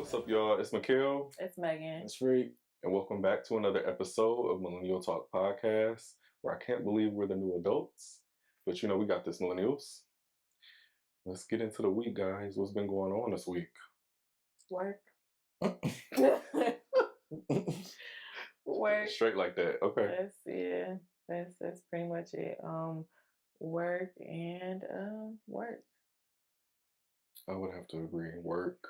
What's up, y'all? It's Mikhail. It's Maegan. It's Freq. And welcome back to another episode of Millennial Talk Podcast, where I can't believe we're the new adults. But you know, we got this, millennials. Let's get into the week, guys. What's been going on this week? Work. Work. Straight like that. Okay. That's pretty much it. Work and work. I would have to agree. Work.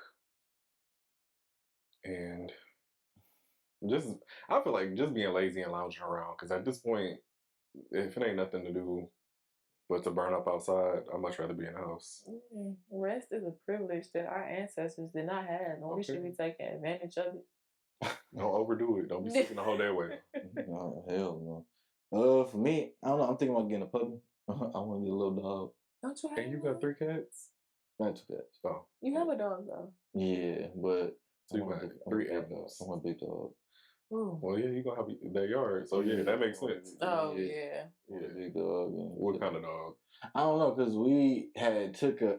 And I feel like just being lazy and lounging around. Because at this point, if it ain't nothing to do but to burn up outside, I'd much rather be in the house. Rest is a privilege that our ancestors did not have. And we should be taking advantage of it. Don't overdo it. Don't be sleeping the whole day away. Oh, hell no. For me, I don't know. I'm thinking about getting a puppy. I want to get a little dog. Don't you have And you got 3 cats? I have 2 cats. Oh. You have a dog, though. Yeah, but So you got 3 animals. I want a big dog. Ooh. Well, yeah, you're going to have their yard. So, yeah, that makes sense. Oh, yeah. Yeah, big dog. Yeah. What kind of dog? I don't know, because we had took a,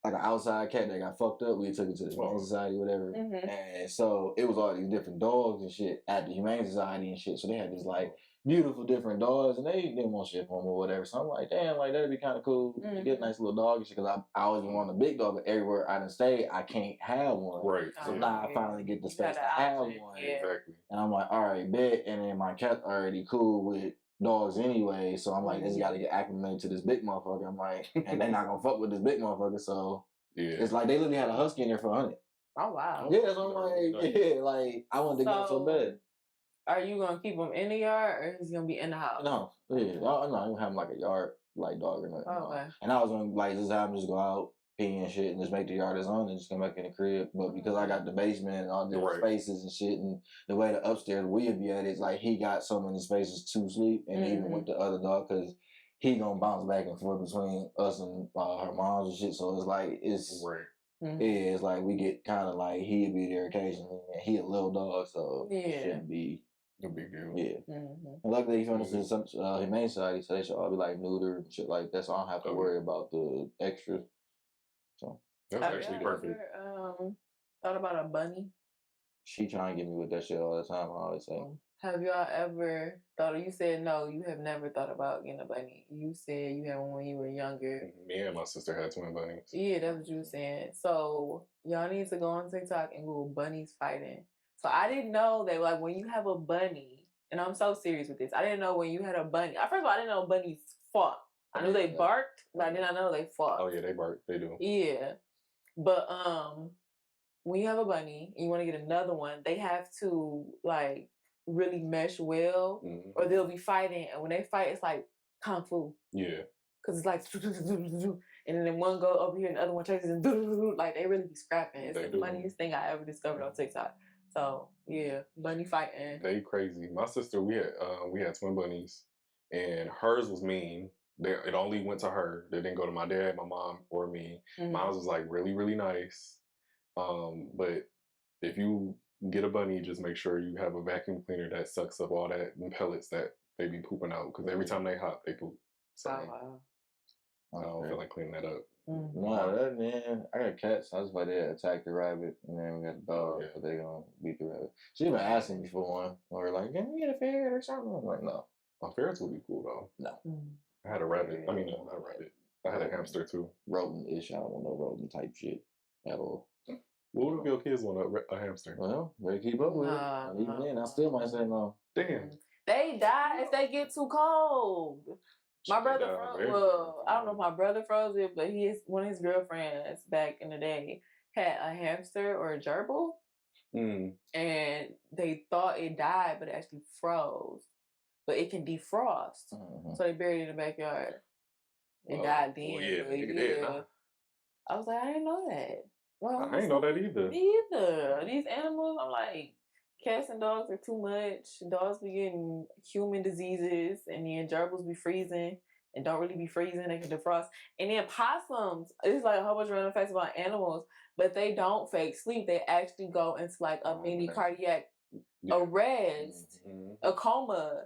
like an outside cat that got fucked up. We took it to the Humane Society, whatever. Mm-hmm. And so it was all these different dogs and shit at the Humane Society and shit. So they had these like beautiful different dogs and they didn't want shit for them or whatever. So I'm like, damn, like that'd be kind of cool to get a nice little dog and shit. Because I always want a big dog, but everywhere I done stay, I can't have one. Right. So now I finally get the space to have one. Yeah. Exactly. And I'm like, all right, bet. And then my cat's already cool with dogs anyway. So I'm like, this got to get acclimated to this big motherfucker. I'm like, and they not going to fuck with this big motherfucker. So it's like they literally had a husky in there for 100. Oh, wow. Yeah, so I'm like, yeah, like I want to go so bad. Are you going to keep him in the yard or is he going to be in the house? No, yeah. I'm going to have him like a yard, like dog or nothing. Okay. And I was going to like just have him just go out, pee and shit, and just make the yard his own and just come back in the crib. But because I got the basement and all different spaces and shit, and the way the upstairs we'll be at is like he got so many spaces to sleep, and even with the other dog, because he gonna bounce back and forth between us and her moms and shit. So it's like yeah, it's like we get kind of like he'll be there occasionally, and he a little dog, so it shouldn't be a big deal. Yeah. And luckily he found us in some Humane Society, so they should all be like neutered and shit like that, so I don't have to worry about the extras. So that's actually perfect. Thought about a bunny? She trying to get me with that shit all the time. I always say. Have y'all ever thought? You said no. You have never thought about getting a bunny. You said you had one when you were younger. Me and my sister had twin bunnies. Yeah, that's what you were saying. So y'all need to go on TikTok and Google bunnies fighting. So I didn't know that like when you have a bunny, and I'm so serious with this. I didn't know when you had a bunny. First of all, I didn't know bunnies fought. I knew they barked, but I did not know they fought. Oh yeah, they bark. They do. Yeah, but when you have a bunny and you want to get another one, they have to like really mesh well, or they'll be fighting. And when they fight, it's like kung fu. Yeah, because it's like, and then one go over here and the other one chases and like they really be scrapping. It's the funniest thing I ever discovered on TikTok. So yeah, bunny fighting. They crazy. My sister, we had twin bunnies, and hers was mean. It only went to her. They didn't go to my dad, my mom, or me. Mine was like really, really nice. But if you get a bunny, just make sure you have a vacuum cleaner that sucks up all that pellets that they be pooping out. Because every time they hop, they poop. So I don't feel like cleaning that up. No, that man, I got cats. I was like, they attacked the rabbit, and then we got the dog, but they gonna beat the rabbit. She even asking me for one, or like, can we get a ferret or something? I'm like, no. Ferrets would be cool though. No. I had a rabbit. I mean, no, not a rabbit. I had a hamster too. Rodent-ish. I don't want no rodent type shit at all. What if your kids want a hamster? Well, better keep up with it. Even then, I still might say no. Damn. They die if they get too cold. My brother I don't know if my brother froze it, but one of his girlfriends back in the day had a hamster or a gerbil. And they thought it died, but it actually froze. But it can defrost. So they buried it in the backyard. It died then. Well, yeah. I was like, I didn't know that. Well, I didn't know that either. Me either. These animals, I'm like, cats and dogs are too much. Dogs be getting human diseases, and then gerbils be freezing and don't really be freezing. They can defrost. And then possums, it's like a whole bunch of random facts about animals, but they don't fake sleep. They actually go into like a mini cardiac arrest, a coma.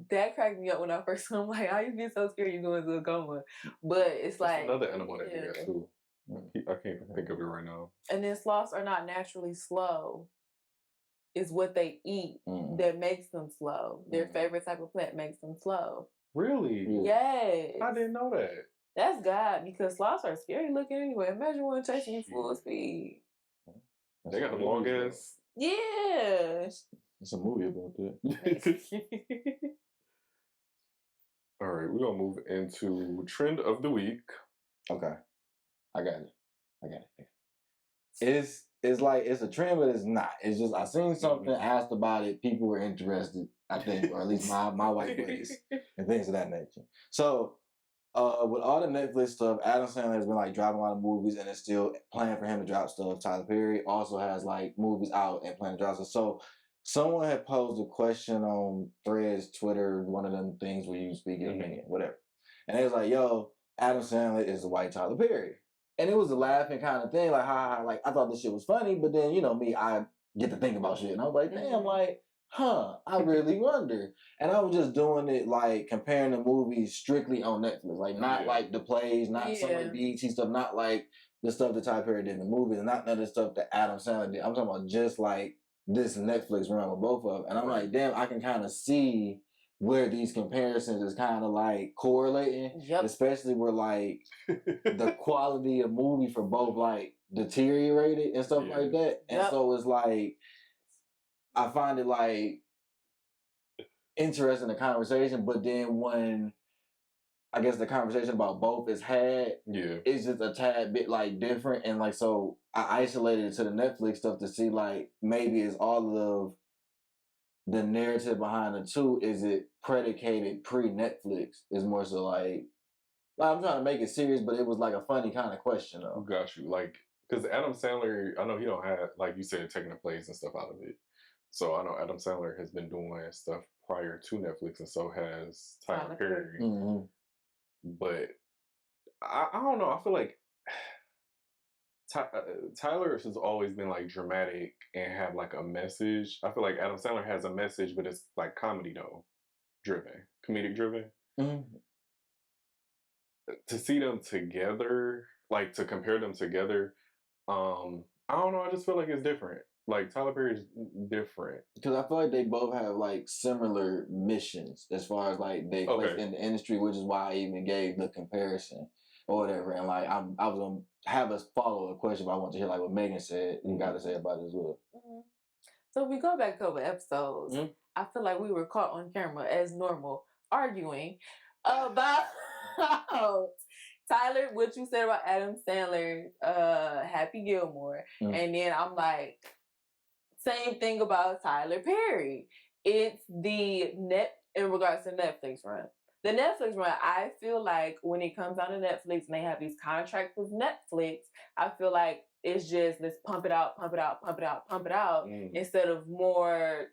That cracked me up when I first saw. I'm like, how you get so scared you go into a coma? But it's like another animal that do that too. I can't even think of it right now. And then sloths are not naturally slow. It's what they eat that makes them slow. Their favorite type of plant makes them slow. Really? Yes. I didn't know that. That's God, because sloths are scary looking anyway. Imagine one chasing you full speed. They got the long ass. Yeah. It's a movie about that. All right, we're gonna move into trend of the week. Okay, I got it. It's like it's a trend, but it's not. It's just I seen something, asked about it, people were interested. I think, or at least my white buddies and things of that nature. So, with all the Netflix stuff, Adam Sandler has been like dropping a lot of movies, and it's still planning for him to drop stuff. Tyler Perry also has like movies out and planning to drop stuff. So, someone had posed a question on Threads, Twitter, one of them things where you speak your opinion, whatever. And it was like, yo, Adam Sandler is the white Tyler Perry. And it was a laughing kind of thing, like, ha, like, I thought this shit was funny, but then, you know, me, I get to think about shit. And I was like, damn, like, I really wonder. And I was just doing it, like, comparing the movies strictly on Netflix. Like, not like the plays, not some of the BET stuff, not like the stuff that Tyler Perry did in the movies, and not none of the stuff that Adam Sandler did. I'm talking about just, like, this Netflix run with both of them. And I'm like, damn, I can kind of see where these comparisons is kind of like correlating, especially where like the quality of movie for both like deteriorated and stuff like that. And so it's like, I find it like interesting, the conversation, but then when I guess the conversation about both is had, it's just a tad bit like different. And like, so I isolated it to the Netflix stuff to see like, maybe it's all of the narrative behind the two, is it predicated pre-Netflix? Is more so like I'm trying to make it serious, but it was like a funny kind of question though. Got you. Like, because Adam Sandler, I know he don't have, like you said, taking the plays and stuff out of it. So I know Adam Sandler has been doing stuff prior to Netflix, and so has Tyler Perry. But I don't know. I feel like Tyler has always been like dramatic and have like a message. I feel like Adam Sandler has a message, but it's like comedy though, comedic driven. To see them together, like to compare them together, I don't know. I just feel like it's different. Like Tyler Perry's different because I feel like they both have like similar missions as far as like they place in the industry, which is why I even gave the comparison or whatever. And like I was gonna have us follow a question, but I want to hear like what Maegan said and got to say about it as well. So if we go back a couple episodes, I feel like we were caught on camera as normal arguing about Tyler, what you said about Adam Sandler, Happy Gilmore, and then I'm like, same thing about Tyler Perry. It's in regards to Netflix run. The Netflix run, I feel like when it comes out to Netflix and they have these contracts with Netflix, I feel like it's just let's pump it out, instead of more,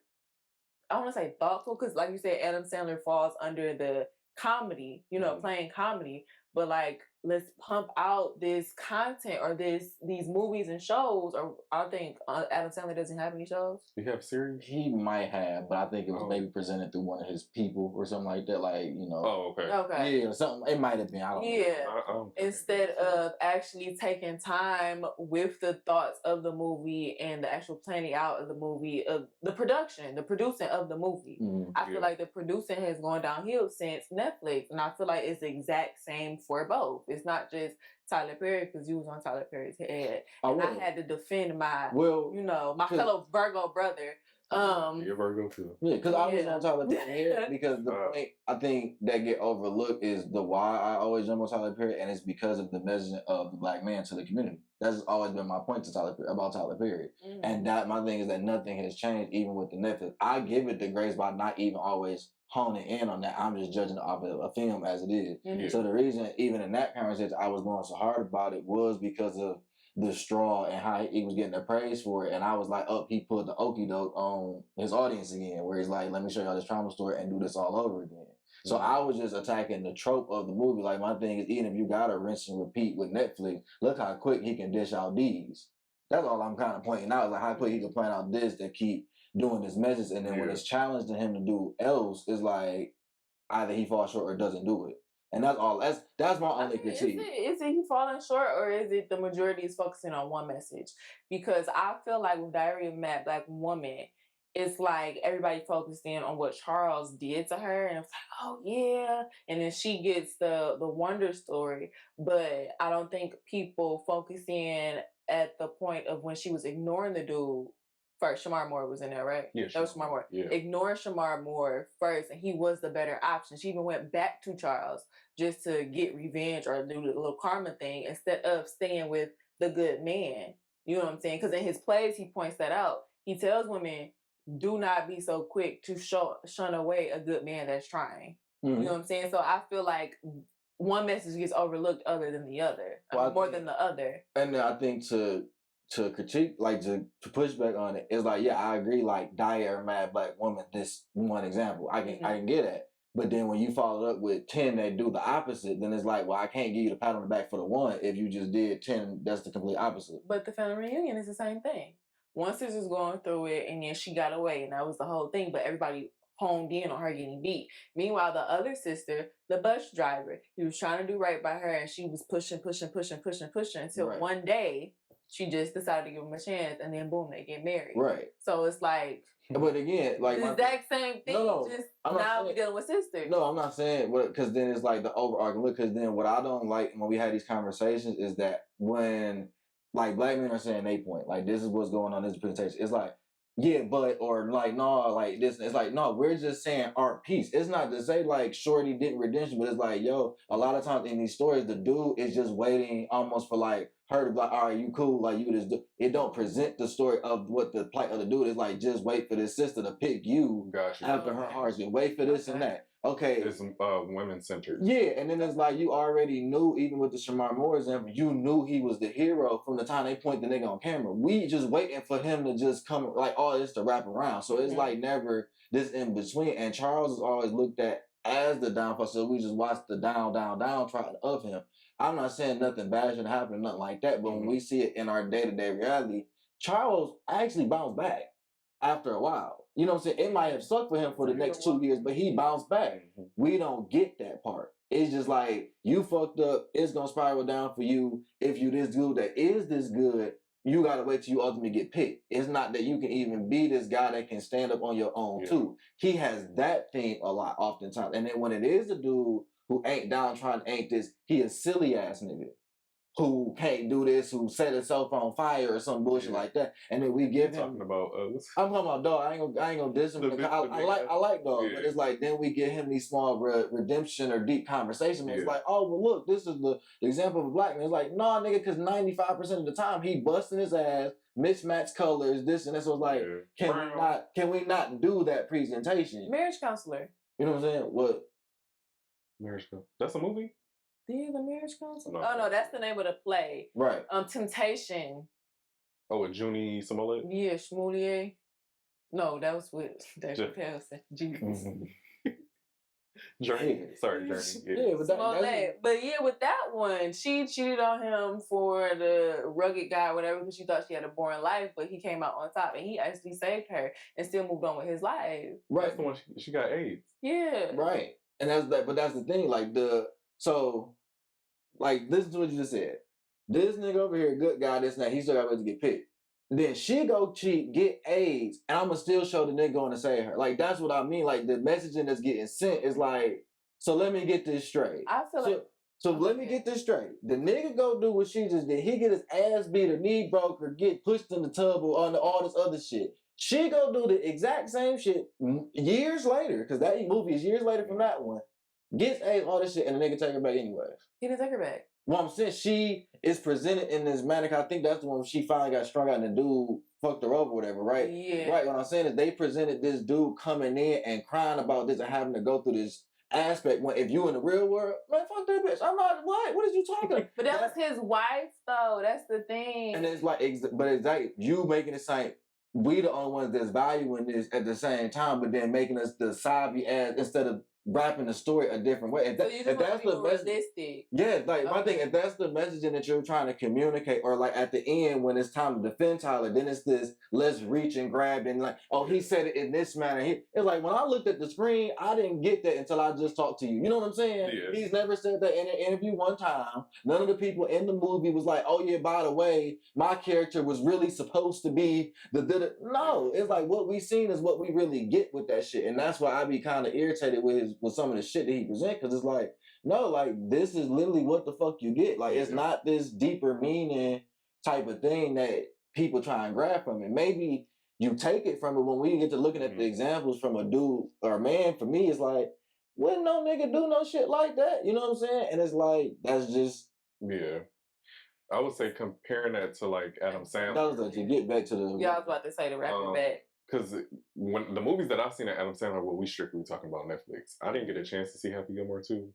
I want to say thoughtful, because like you said, Adam Sandler falls under the comedy, playing comedy, but like let's pump out this content or these movies and shows. Or I think Adam Sandler doesn't have any shows. You have series? He might have, but I think it was maybe presented through one of his people or something like that. Like Okay. Yeah, something. It might have been. I don't know. Instead of actually taking time with the thoughts of the movie and the actual planning out of the movie, of the producing of the movie. I feel like the producing has gone downhill since Netflix, and I feel like it's the exact same for both. It's not just Tyler Perry, because you was on Tyler Perry's head, and I had to defend my, my fellow Virgo brother. You're Virgo too. Yeah, because I was on Tyler Perry head because the point I think that get overlooked is the why I always jump on Tyler Perry, and it's because of the messaging of the black man to the community. That's always been my point to Tyler Perry, about Tyler Perry, and that my thing is that nothing has changed even with the Netflix. I give it the grace by not even always honing in on that. I'm just judging off of a film as it is. So the reason, even in that conversation, I was going so hard about it was because of the straw and how he was getting the praise for it. And I was like, he put the okie doke on his audience again, where he's like, let me show y'all this trauma story and do this all over again. So I was just attacking the trope of the movie. Like, my thing is, even if you got to rinse and repeat with Netflix, look how quick he can dish out these. That's all I'm kind of pointing out, is like how quick he can plan out this to keep doing this message, and then when it's challenged to him to do else, is like either he falls short or doesn't do it. And that's all. That's my only critique. Is it he falling short, or is it the majority is focusing on one message? Because I feel like with Diary of a Mad Black Woman, it's like everybody focused in on what Charles did to her, and it's like, oh yeah, and then she gets the wonder story. But I don't think people focus in at the point of when she was ignoring the dude. First, Shamar Moore was in there, right? Yeah, that was Shamar Moore. Yeah. Ignoring Shamar Moore first, and he was the better option. She even went back to Charles just to get revenge or do the little karma thing instead of staying with the good man. You know what I'm saying? Because in his plays, he points that out. He tells women, do not be so quick to shun away a good man that's trying. Mm-hmm. You know what I'm saying? So I feel like one message gets overlooked other than the other, more than the other. And I think to critique, like to push back on it, it's like, yeah, I agree. Like Diary of a Mad Black Woman, this one example, I can get at. But then when you follow up with 10 that do the opposite, then it's like, well, I can't give you the pat on the back for the one if you just did 10 that's the complete opposite. But the family reunion is the same thing. One sister's going through it, and then she got away, and that was the whole thing. But everybody honed in on her getting beat. Meanwhile, the other sister, the bus driver, he was trying to do right by her, and she was pushing until one day she just decided to give him a chance, and then boom, they get married. Right. So it's like, but again, like the exact same thing. No, just now we're dealing with sisters. No, I'm not saying, because then it's like the overarching. Because then what I don't like when we had these conversations is that when like black men are saying they point, like this is what's going on in this presentation. It's like, yeah, but, or like, no, like this. It's like, no, we're just saying our piece. It's not to say like Shorty didn't redemption, but it's like, yo, a lot of times in these stories, the dude is just waiting almost for like her to be like, all right, you cool, like you just do. It don't present the story of what the plight of the dude is like. Just wait for this sister to pick you after her heart's been. Wait for this and that. Okay, it's women centered. Yeah, and then it's like you already knew, even with the Shamar Moore example, you knew he was the hero from the time they point the nigga on camera. We just waiting for him to just come, like all this to wrap around. So it's like never this in between. And Charles is always looked at as the downfall. So we just watch the downtrodden of him. I'm not saying nothing bad should happen, nothing like that. But when we see it in our day-to-day reality, Charles actually bounced back after a while. You know what I'm saying? It might have sucked for him for the next 2 years, but he bounced back. We don't get that part. It's just like, you fucked up, it's going to spiral down for you. If you this dude that is this good, you got to wait till you ultimately get picked. It's not that you can even be this guy that can stand up on your own too. He has that thing a lot oftentimes. And then when it is a dude who ain't downtrodden, ain't this, he a silly ass nigga who can't do this, who set himself on fire or some bullshit like that, and then we give him. Talking about us. I'm talking about dog. I ain't gonna diss him. I like dog, but it's like then we give him these small redemption or deep conversations. It's like, oh well, look, this is the example of a black man. It's like, nah, nigga, because 95% of the time he busting his ass, mismatched colors, this and this. So it's like, can we not do that presentation? Marriage counselor. You know what I'm saying? What? Marriage counselor. That's a movie. The Marriage Counselor? Oh no, that's the name of the play. Right. Temptation. Oh, with Junie Smollett? Yeah, Schmoulier. No, that was with Dave Chappelle. Jesus. Journey. Sorry, Journey. Yeah, but yeah, with that one, she cheated on him for the rugged guy, whatever, because she thought she had a boring life, but he came out on top and he actually saved her and still moved on with his life. Right. That's the one she got AIDS. Yeah. Right. And but that's the thing, like so, like, listen to what you just said. This nigga over here, good guy, this and that, he still got to get picked. Then she go cheat, get AIDS, and I'm going to still show the nigga going to save her. Like, that's what I mean. Like, the messaging that's getting sent is like, so let me get this straight. I feel let me get this straight. The nigga go do what she just did. He get his ass beat or knee broke or get pushed in the tub or under all this other shit. She go do the exact same shit years later, because that movie is years later from that one. Gets AIDS, all this shit, and the nigga take her back anyway. He didn't take her back. Well, I'm saying she is presented in this manner. I think that's the one she finally got strung out and the dude fucked her over or whatever, right? Yeah. Right, what I'm saying is they presented this dude coming in and crying about this and having to go through this aspect when if you in the real world, man, fuck that bitch. I'm not, what is you talking about? But that was his wife, though. That's the thing. And it's like, but exactly, you making it seem we the only ones that's valuing this at the same time, but then making us the sobby ass instead of wrapping the story a different way. If, so you just if that's the message, realistic. yeah, like my thing, if that's the messaging that you're trying to communicate, or like at the end when it's time to defend Tyler, then it's this let's reach and grab and like, oh, he said it in this manner. It's like when I looked at the screen, I didn't get that until I just talked to you. You know what I'm saying? Yeah. He's never said that in an interview one time. None of the people in the movie was like, oh yeah, by the way, my character was really supposed to be no. It's like what we seen is what we really get with that shit, and that's why I be kind of irritated with some of the shit that he present, because it's like, no, like this is literally what the fuck you get. Like it's not this deeper meaning type of thing that people try and grab from it. Maybe you take it from it when we get to looking at the examples from a dude or a man. For me, it's like, wouldn't no nigga do no shit like that? You know what I'm saying? And it's like, that's just I would say comparing that to like Adam Sandler. That was like to get back to the. Yeah, I was about to say to wrap it back. Because when the movies that I've seen at Adam Sandler, what we strictly talking about Netflix, I didn't get a chance to see Happy Gilmore too.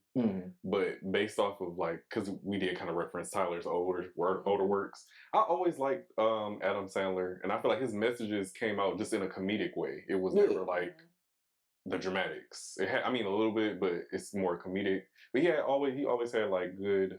But based off of like, because we did kind of reference Tyler's older works, I always liked Adam Sandler, and I feel like his messages came out just in a comedic way. It was never like the dramatics. It had, I mean, a little bit, but it's more comedic. But he always had like good,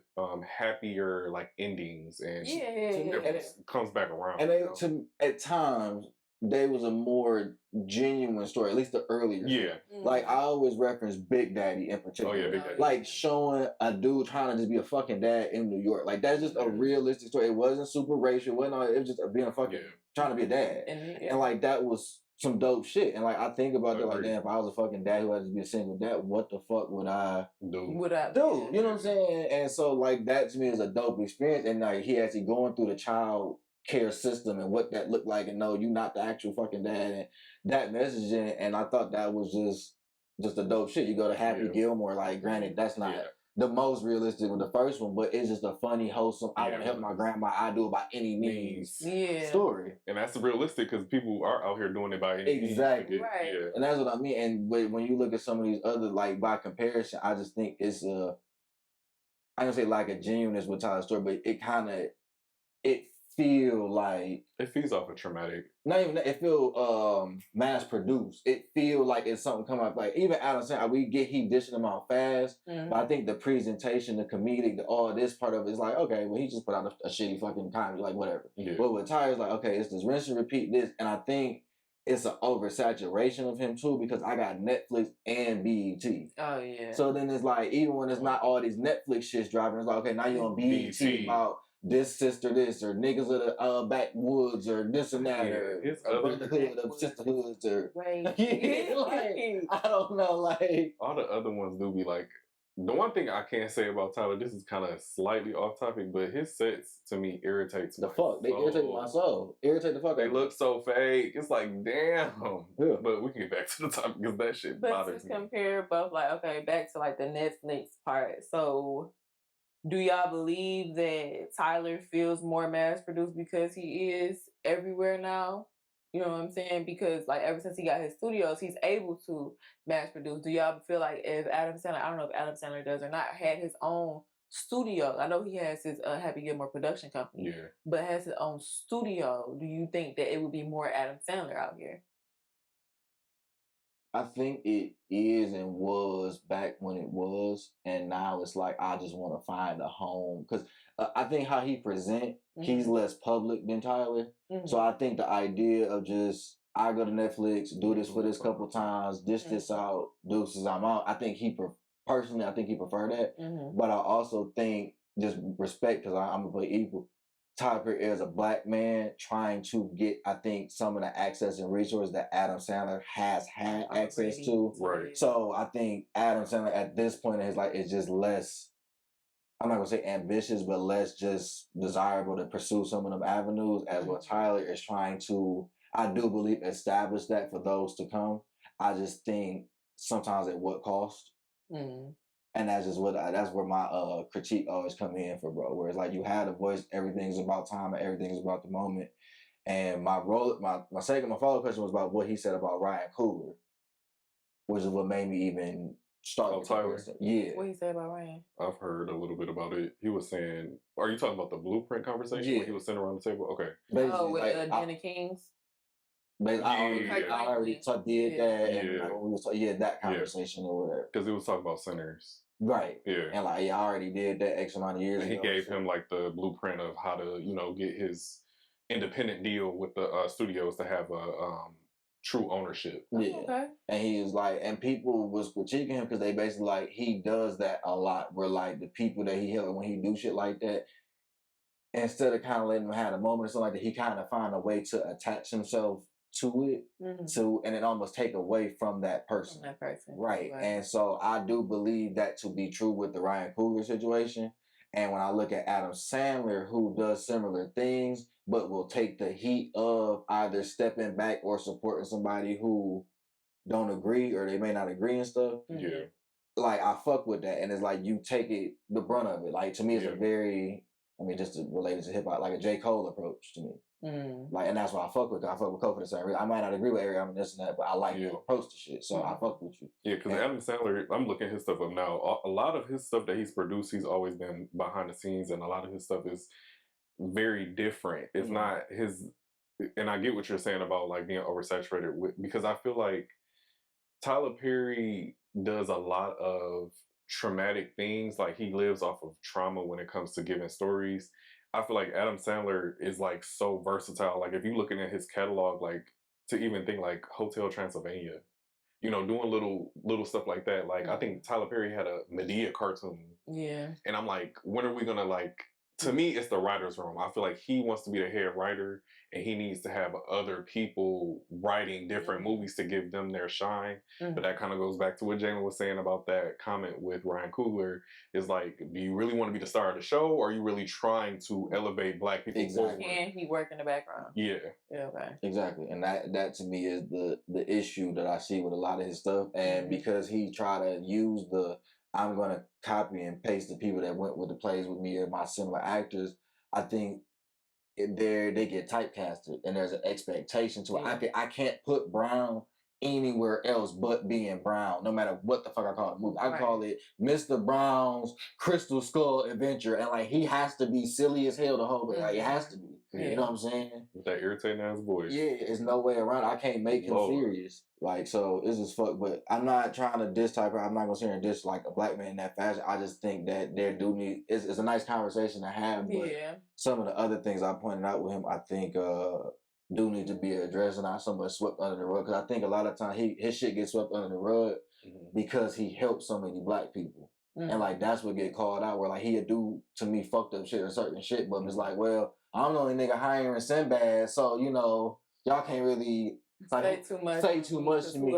happier like endings, and it comes back around. And at times, they was a more genuine story, at least the earlier. Yeah. Like I always reference Big Daddy in particular. Oh yeah, Big Daddy. Like showing a dude trying to just be a fucking dad in New York. Like that's just a realistic story. It wasn't super racial. It was just being a fucking trying to be a dad. And like that was some dope shit. And like I think about that, like, damn, if I was a fucking dad who had to be a single dad, what the fuck would I do? You know what I'm saying? And so like that to me is a dope experience. And like he actually going through the child care system and what that looked like, and no, you're not the actual fucking dad, and that messaging. And I thought that was just a dope shit. You go to Happy Gilmore, like granted that's not the most realistic with the first one, but it's just a funny, wholesome, I want to help my grandma, I do it by any means story. And that's realistic because people are out here doing it by any means. Exactly. Right. And that's what I mean. And when you look at some of these other, like by comparison, I just think it's I don't say like a genuineness with Tyler's story, but it feel like it feeds off a traumatic. Not even that, it feel mass produced. It feel like it's something come up. Like even Adam Sandler, he dishing them out fast, but I think the presentation, the comedic, all this part of it is like, okay, well he just put out a shitty fucking comedy, like whatever. But with Tyler's like, okay, it's this rinse and repeat this, and I think it's an oversaturation of him too, because I got Netflix and BET. Oh yeah. So then it's like, even when it's not all these Netflix shits dropping, it's like, okay, now you're on BET about this sister this, or niggas of the backwoods, or this and that, or brotherhood of sisterhoods, or like, I don't know, like all the other ones do be like. The one thing I can't say about Tyler, this is kind of slightly off topic, but his sets to me irritates the fuck. They irritate my soul. Irritate the fuck. They look so fake. It's like damn. Yeah. But we can get back to the topic because that shit bothers me. But compare both, like okay, back to like the Netflix part. So, do y'all believe that Tyler feels more mass produced because he is everywhere now? You know what I'm saying? Because like ever since he got his studios, he's able to mass produce. Do y'all feel like if Adam Sandler, I don't know if Adam Sandler does or not, had his own studio? I know he has his Happy Gilmore production company, but has his own studio. Do you think that it would be more Adam Sandler out here? I think it is and was back when it was, and now it's like I just want to find a home, because I think how he present, he's less public than Tyler. So I think the idea of just I go to Netflix, do this for this couple times, dish this out, deuces, I'm out. I think personally, I think he prefer that. But I also think, just respect, because I'm gonna play equal. Tyler is a black man trying to get, I think, some of the access and resources that Adam Sandler has had access to. Right. So I think Adam Sandler at this point in his life is just less, I'm not gonna say ambitious, but less just desirable to pursue some of them avenues, as what Tyler is trying to, I do believe, establish that for those to come. I just think sometimes at what cost? And that's just that's where my critique always come in for, bro. Where it's like you had a voice, everything's about time and everything's about the moment. And my follow-up question was about what he said about Ryan Coogler, which is what made me even start. Tyler. Yeah. What he said about Ryan? I've heard a little bit about it. He was saying, are you talking about the blueprint conversation? Yeah. When he was sitting around the table? Okay. Basically, with Danny Kings. But I already did that, and like when we was that conversation or whatever. Because it was talking about sinners. Right. Yeah. And like, I already did that X amount of years ago. And he gave him like the blueprint of how to, get his independent deal with the studios to have a true ownership. Yeah. Okay. And he was like, and people was critiquing him because they basically like, he does that a lot where like the people that he helped when he do shit like that, instead of kind of letting him have a moment or something like that, he kind of find a way to attach himself to it, and it almost take away from that person. Right. And so I do believe that to be true with the Ryan Coogler situation. And when I look at Adam Sandler, who does similar things, but will take the heat of either stepping back or supporting somebody who don't agree or they may not agree and stuff. Yeah. Like, I fuck with that. And it's like, you take it, the brunt of it. Like, to me, it's a very, just to relate it to hip hop, like a J. Cole approach to me. Like, and that's why I fuck with. I fuck with Cole for the same reason. I might not agree with Eric, this and that, but I like your approach to shit. So I fuck with you. Yeah, because Adam Sandler, I'm looking at his stuff up now. A lot of his stuff that he's produced, he's always been behind the scenes, and a lot of his stuff is very different. It's not his, and I get what you're saying about like being oversaturated with, because I feel like Tyler Perry does a lot of traumatic things. Like, he lives off of trauma when it comes to giving stories. I feel like Adam Sandler is like so versatile. Like, if you're looking at his catalog, like to even think like Hotel Transylvania, doing little stuff like that. Like, I think Tyler Perry had a Medea cartoon. Yeah. And I'm like, when are we gonna like? To me, it's the writer's room. I feel like he wants to be the head writer, and he needs to have other people writing different movies to give them their shine. But that kind of goes back to what Jalen was saying about that comment with Ryan Coogler. Is like, do you really want to be the star of the show, or are you really trying to elevate Black people forward? And he work in the background. Yeah. Okay. Exactly. And that to me is the issue that I see with a lot of his stuff. And because he tried to use I'm going to copy and paste the people that went with the plays with me or my similar actors, I think they get typecasted and there's an expectation to it. I can't put Brown anywhere else but being Brown, no matter what the fuck I call the movie. I call it Mr. Brown's Crystal Skull Adventure, and like, he has to be silly as hell the whole way. Like, it has to be. You know what I'm saying? With that irritating ass voice. Yeah, there's no way around it. I can't make him serious. Like, so it's just fuck. But I'm not trying to diss type. I'm not gonna sit here and diss like a Black man in that fashion. I just think that there do need. It's a nice conversation to have. But some of the other things I pointed out with him, I think do need to be addressed and not so much swept under the rug. Because I think a lot of times his shit gets swept under the rug because he helped so many Black people. And like, that's what get called out, where like, he'd do to me fucked up shit or certain shit, but it's like, well, I'm the only nigga hiring Sinbad, so y'all can't really say too much to me.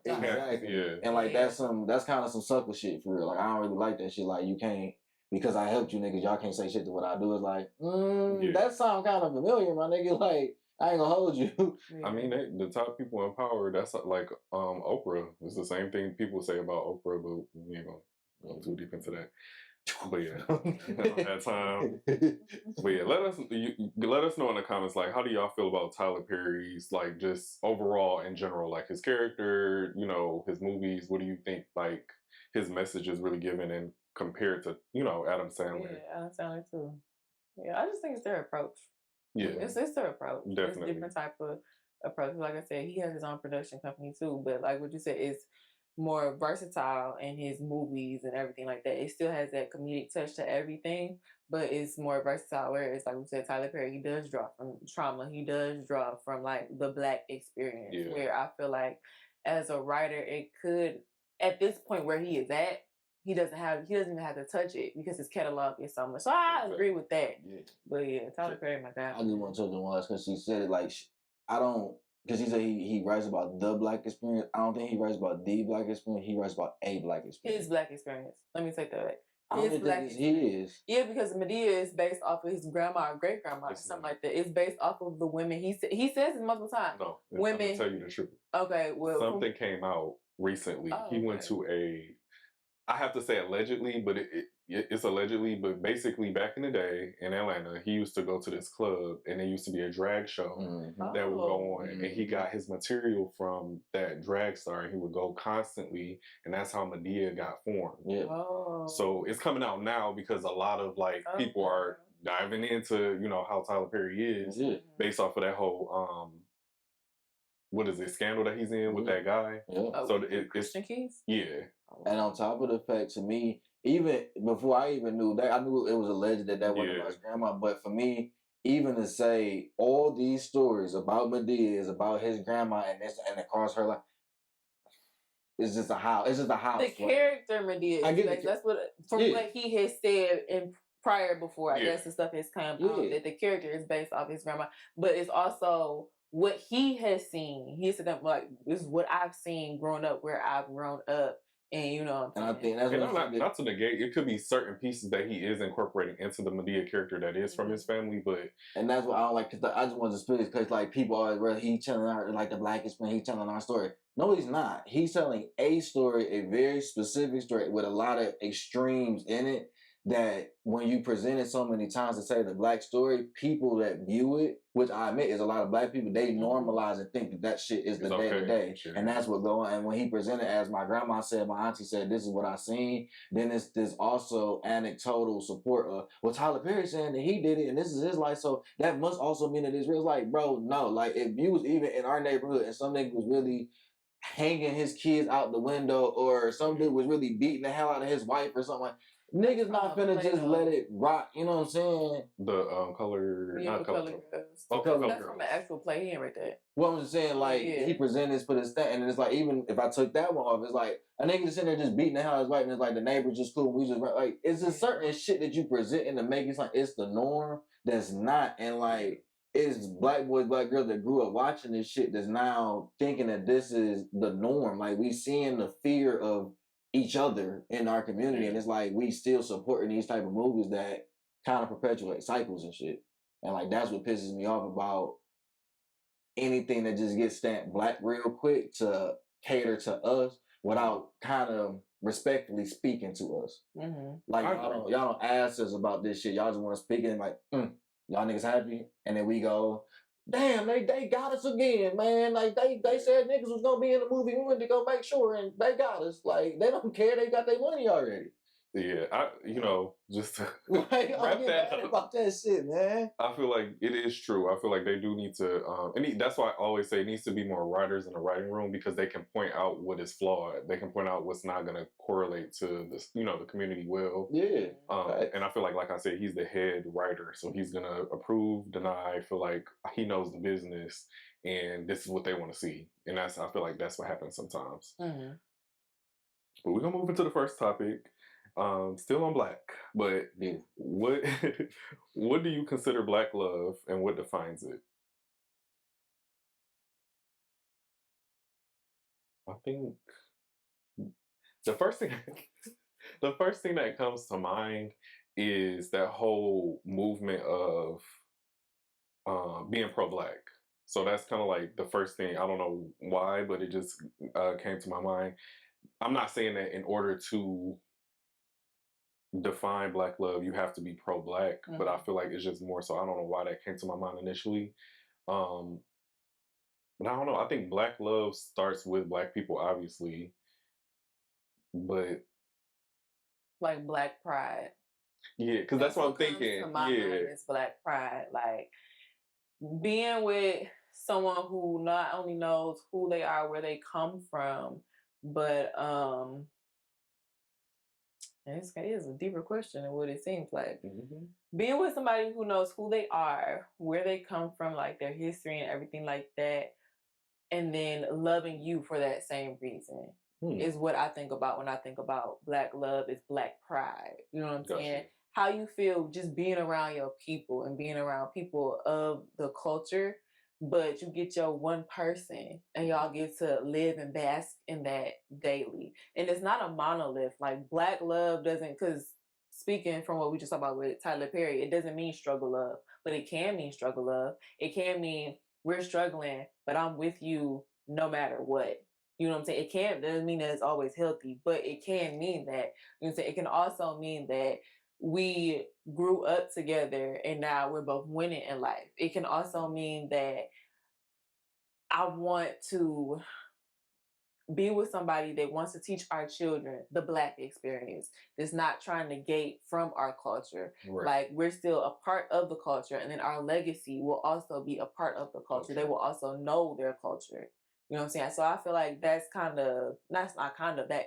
Exactly. And like, that's kind of some sucker shit for real. Like, I don't really like that shit. Like, you can't, because I helped you niggas, y'all can't say shit to what I do. It's like, that sound kind of familiar, my nigga. Like, I ain't gonna hold you. I mean, the top people in power, that's like Oprah. It's the same thing people say about Oprah, but we ain't gonna go too deep into that. But yeah, that time. But yeah, let us know in the comments, like, how do y'all feel about Tyler Perry's, like, just overall in general, like his character, his movies. What do you think, like, his message is really given, and compared to Adam Sandler? Yeah, Adam Sandler too. Yeah, I just think it's their approach. Yeah, it's their approach. Definitely. It's different type of approach. Like I said, he has his own production company too. But like what you said, it's more versatile in his movies and everything like that. It still has that comedic touch to everything, but it's more versatile. Whereas, like we said, Tyler Perry, he does draw from trauma. He does draw from like the Black experience. Yeah. Where I feel like as a writer, it could, at this point where he is at, he doesn't even have to touch it because his catalog is so much. So I agree with that. Yeah. But yeah, Tyler Perry, my guy. I just want to touch on one last because she said it like, I don't, because he said he writes about the Black experience. I don't think he writes about the Black experience. He writes about a Black experience. His Black experience. Let me take that back. I don't think he is. Yeah, because Medea is based off of his grandma or great grandma or something like that. It's based off of the women. He says it multiple times. No, women. I'm gonna tell you the truth. Okay, well, something came out recently. He went to I have to say allegedly, but it's allegedly, but basically back in the day in Atlanta, he used to go to this club and there used to be a drag show that would go on, and he got his material from that drag star, and he would go constantly, and that's how Medea got formed. Yeah. So it's coming out now because a lot of like people are diving into how Tyler Perry is based off of that whole what is it, scandal that he's in with that guy. Yeah. So Christian Keys? Yeah. And on top of the fact, to me, even before I even knew that, I knew it was alleged that wasn't about his grandma. But for me, even to say all these stories about Medea is about his grandma and across her life, it's just a house. It's just a house. The character Medea. I get that's what what he has said in prior before. I guess the stuff has come out that the character is based off his grandma, but it's also what he has seen. He said that like this is what I've seen growing up, where I've grown up. And you know, and I think that's not to negate. It could be certain pieces that he is incorporating into the Medea character that is from his family, but and that's what I don't like. Cause I just want to split it because like people always rather he telling our like the blackest man, he telling our story. No, he's not. He's telling a story, a very specific story with a lot of extremes in it. That when you present it so many times to say the black story, people that view it, which I admit is a lot of black people, they normalize and think that shit is the day to day, and that's what go on. And when he presented as my grandma said, my auntie said, this is what I seen. Then it's this also anecdotal support of well, Tyler Perry saying that he did it and this is his life, so that must also mean that it's real. It's like, bro, no, like if you was even in our neighborhood and some nigga was really hanging his kids out the window or some dude was really beating the hell out of his wife or something like. Niggas not finna just let it rock, you know what I'm saying? The color, not color. That's from an actual play. He ain't right there. Well, I'm just saying, like, he presented this for this thing, and it's like, even if I took that one off, it's like, a nigga just sitting there just beating the hell out of his wife, and it's like, the neighbor's just cool, we just, like, it's just certain shit that you present and to make it like, it's the norm that's not, and like, it's black boys, black girls that grew up watching this shit that's now thinking that this is the norm. Like, we seeing the fear of each other in our community, and it's like we still supporting these type of movies that kind of perpetuate cycles and shit. And like that's what pisses me off about anything that just gets stamped black real quick to cater to us without kind of respectfully speaking to us. Like y'all don't ask us about this shit. Y'all just want to speak and like, y'all niggas happy, and then we go, damn, they got us again, man. Like they said niggas was gonna be in the movie. We went to go make sure, and they got us. Like they don't care. They got their money already. Yeah, just to wrap that up about that shit, man. I feel like it is true. I feel like they do need to, and that's why I always say it needs to be more writers in the writing room because they can point out what is flawed. They can point out what's not going to correlate to this, the community well. Yeah. And I feel like I said, he's the head writer, so he's going to approve, deny. I feel like he knows the business, and this is what they want to see. And I feel like that's what happens sometimes. But we're gonna move into the first topic. Still on black, but what what do you consider black love and what defines it? I think the first thing that comes to mind is that whole movement of being pro-black. So that's kind of like the first thing. I don't know why, but it just came to my mind. I'm not saying that in order to define black love you have to be pro-black, but I feel like it's just more so. I don't know why that came to my mind initially, but I don't know. I think black love starts with black people, obviously, but like black pride. Yeah, because that's what I'm thinking. To my mind is black pride, like being with someone who not only knows who they are, where they come from, but it's a deeper question than what it seems like. Being with somebody who knows who they are, where they come from, like their history and everything like that, and then loving you for that same reason is what I think about when I think about black love. Is black pride. You know what I'm saying? How you feel just being around your people and being around people of the culture, but you get your one person and y'all get to live and bask in that daily. And it's not a monolith. Like black love doesn't, because speaking from what we just talked about with Tyler Perry, it doesn't mean struggle love, but it can mean struggle love. It can mean we're struggling, but I'm with you no matter what. You know what I'm saying? It doesn't mean that it's always healthy, but it can mean that. You know what I'm saying? It can also mean that we grew up together and now we're both winning in life. It can also mean that I want to be with somebody that wants to teach our children the black experience. That's not trying to negate from our culture. Like we're still a part of the culture, and then our legacy will also be a part of the culture. They will also know their culture. You know what I'm saying? So I feel like that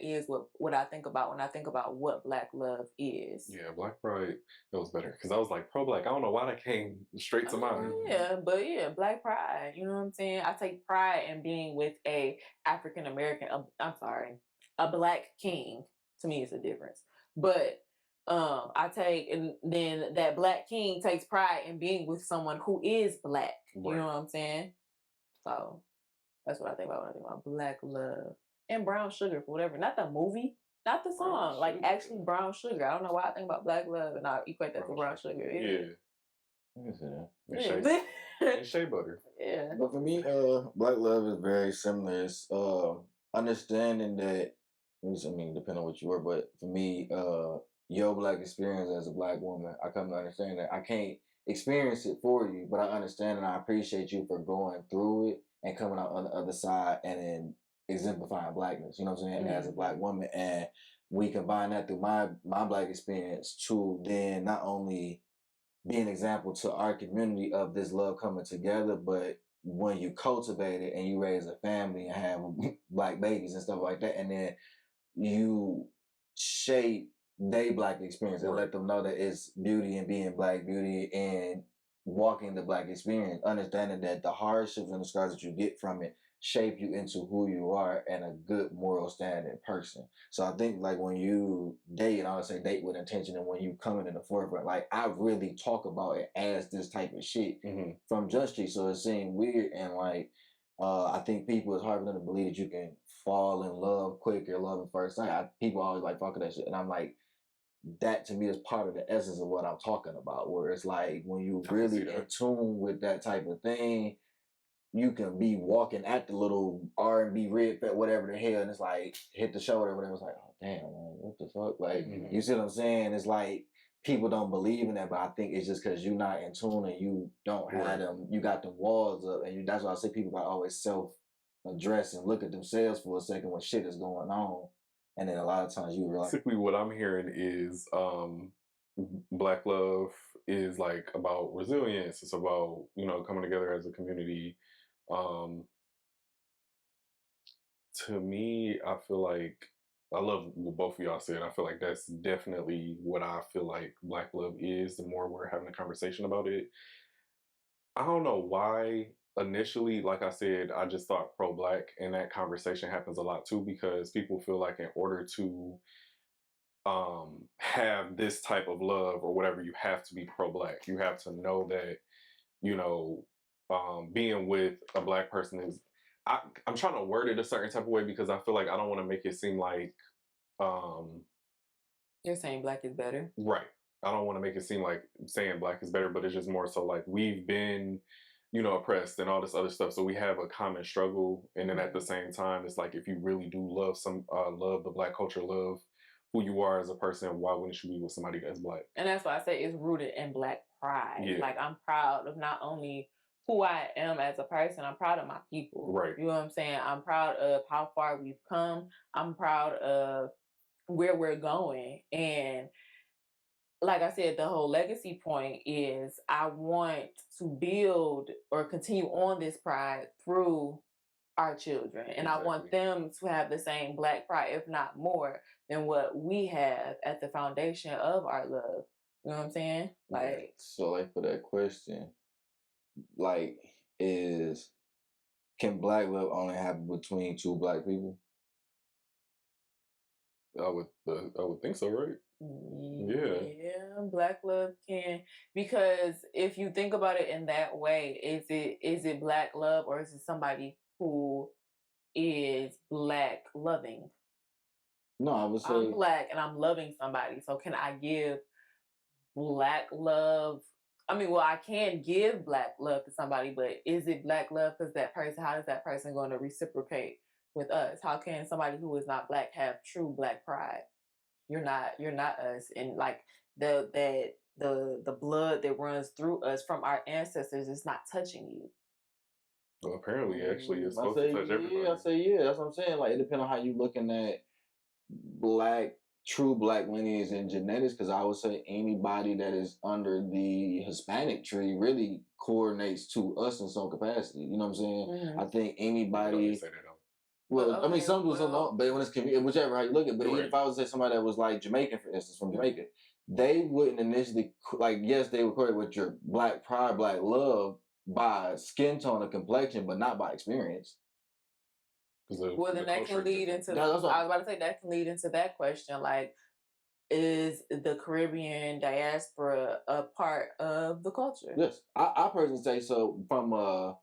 is what I think about when I think about what Black love is. Yeah, Black Pride, that was better. Because I was like, pro-Black, I don't know why that came straight to mind. Yeah, but yeah, Black pride. You know what I'm saying? I take pride in being with a African-American, a Black king. To me, it's a difference. But and then that Black king takes pride in being with someone who is Black. You know what I'm saying? So that's what I think about when I think about Black love. And Brown Sugar, for whatever. Not the movie, not the song. Like actually Brown Sugar. I don't know why I think about Black love and I equate that to Brown Sugar. Yeah. And shea butter. Yeah. But for me, Black love is very similar. It's understanding that, I mean, depending on what you were, but for me, your Black experience as a Black woman, I come to understand that I can't experience it for you, but I understand and I appreciate you for going through it and coming out on the other side and then exemplifying Blackness, you know what I'm saying, as a Black woman. And we combine that through my Black experience to then not only be an example to our community of this love coming together, but when you cultivate it and you raise a family and have Black babies and stuff like that, and then you shape their Black experience and let them know that it's beauty in being Black, beauty in walking the Black experience, understanding that the hardships and the scars that you get from it shape you into who you are and a good moral standing person. So I think like when you date, and I would say date with intention, and when you come in the forefront, like I really talk about it as this type of shit from Judge Street. So it seemed weird, and like I think people, it's hard for them to believe that you can fall in love quick or love at first sight. People always like fucking that shit, and I'm like, that to me is part of the essence of what I'm talking about, where it's like when you really in tune with that type of thing, you can be walking at the little R&B red fat, whatever the hell, and it's like hit the shoulder or whatever. It's like, oh damn, man, what the fuck? Like, you see what I'm saying? It's like people don't believe in that, but I think it's just because you're not in tune and you don't have them, you got the walls up, and that's why I say people got to always self-address and look at themselves for a second when shit is going on. And then a lot of times you realize. Basically, what I'm hearing is Black love is like about resilience. It's about, coming together as a community. To me, I feel like I love what both of y'all said. I feel like that's definitely what I feel like Black love is. The more we're having a conversation about it, I don't know why initially, like I said, I just thought pro-Black, and that conversation happens a lot too because people feel like in order to have this type of love or whatever, you have to be pro-Black. You have to know that, being with a Black person is, I'm trying to word it a certain type of way because I feel like I don't want to make it seem like you're saying Black is better. Right. I don't want to make it seem like saying Black is better, but it's just more so like we've been, oppressed and all this other stuff. So we have a common struggle. And then at the same time, it's like if you really do love love the Black culture, love who you are as a person, why wouldn't you be with somebody that's Black? And that's why I say it's rooted in Black pride. Yeah. Like I'm proud of not only who I am as a person, I'm proud of my people. Right. You know what I'm saying? I'm proud of how far we've come. I'm proud of where we're going. And like I said, the whole legacy point is I want to build or continue on this pride through our children. And I want them to have the same Black pride, if not more, than what we have at the foundation of our love. You know what I'm saying? Like, so like for that question, like can Black love only happen between two Black people? I would think so, right? Yeah, Black love can, because if you think about it in that way, is it Black love or is it somebody who is Black loving? No, I would say I'm Black and I'm loving somebody. So can I give Black love? I mean, well, I can give Black love to somebody, but is it Black love because that person? How is that person going to reciprocate with us? How can somebody who is not Black have true Black pride? You're not us, and like the blood that runs through us from our ancestors is not touching you. Well, apparently, actually, it's supposed to touch everybody. I say yeah. That's what I'm saying. Like it depends on how you looking at Black true black lineage and genetics, because I would say anybody that is under the Hispanic tree really coordinates to us in some capacity. You know what I'm saying? Mm-hmm. I think anybody. Say that, Well, I mean, some do, some don't, but when it's whichever how you look at it. But even if I was to say somebody that was like Jamaican, for instance, from Jamaica, they wouldn't initially, like, yes, they would correlate with your black pride, black love by skin tone and complexion, but not by experience. Well, then that can lead into, I was about to say, that can lead into that question, like, is the Caribbean diaspora a part of the culture? Yes, I personally say so. From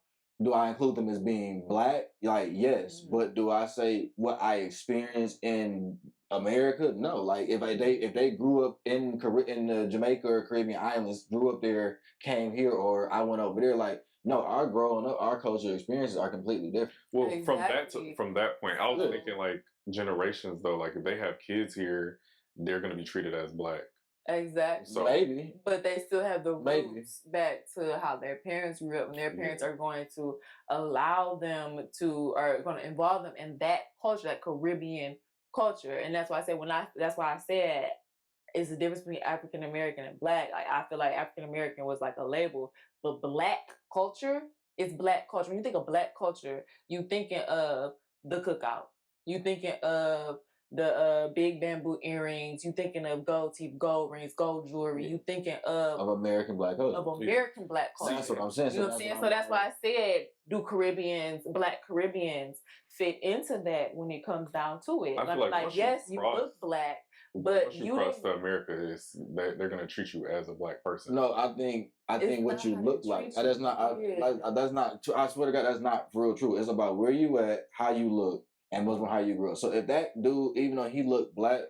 do I include them as being black? Like, yes, but do I say what I experienced in America? No. Like, if they grew up in the Jamaica or Caribbean islands, grew up there, came here, or I went over there, like, no, our growing up, our cultural experiences are completely different. Well, from that point, I was thinking like generations though. Like, if they have kids here, they're going to be treated as black. Exactly. So, maybe. But they still have the roots back to how their parents grew up, and their parents are going to allow them to, are going to involve them in that culture, that Caribbean culture. And that's why I said, that's why I said it's the difference between African American and black. Like, I feel like African American was like a label, but black culture is black culture. When you think of black culture, you thinking of the cookout. You thinking of the big bamboo earrings. You thinking of gold teeth, gold rings, gold jewelry. You thinking of American black culture. Of American black culture. That's what I'm saying. You know what I'm saying? So that's why I said, do Black Caribbeans fit into that when it comes down to it? I feel like yes, you look black, but once you cross to America, they're gonna treat you as a black person. No, I think what you look like. That's not. That's not. I swear to God, that's not real true. It's about where you at, how you look, and how you grew up. So if that dude, even though he looked black,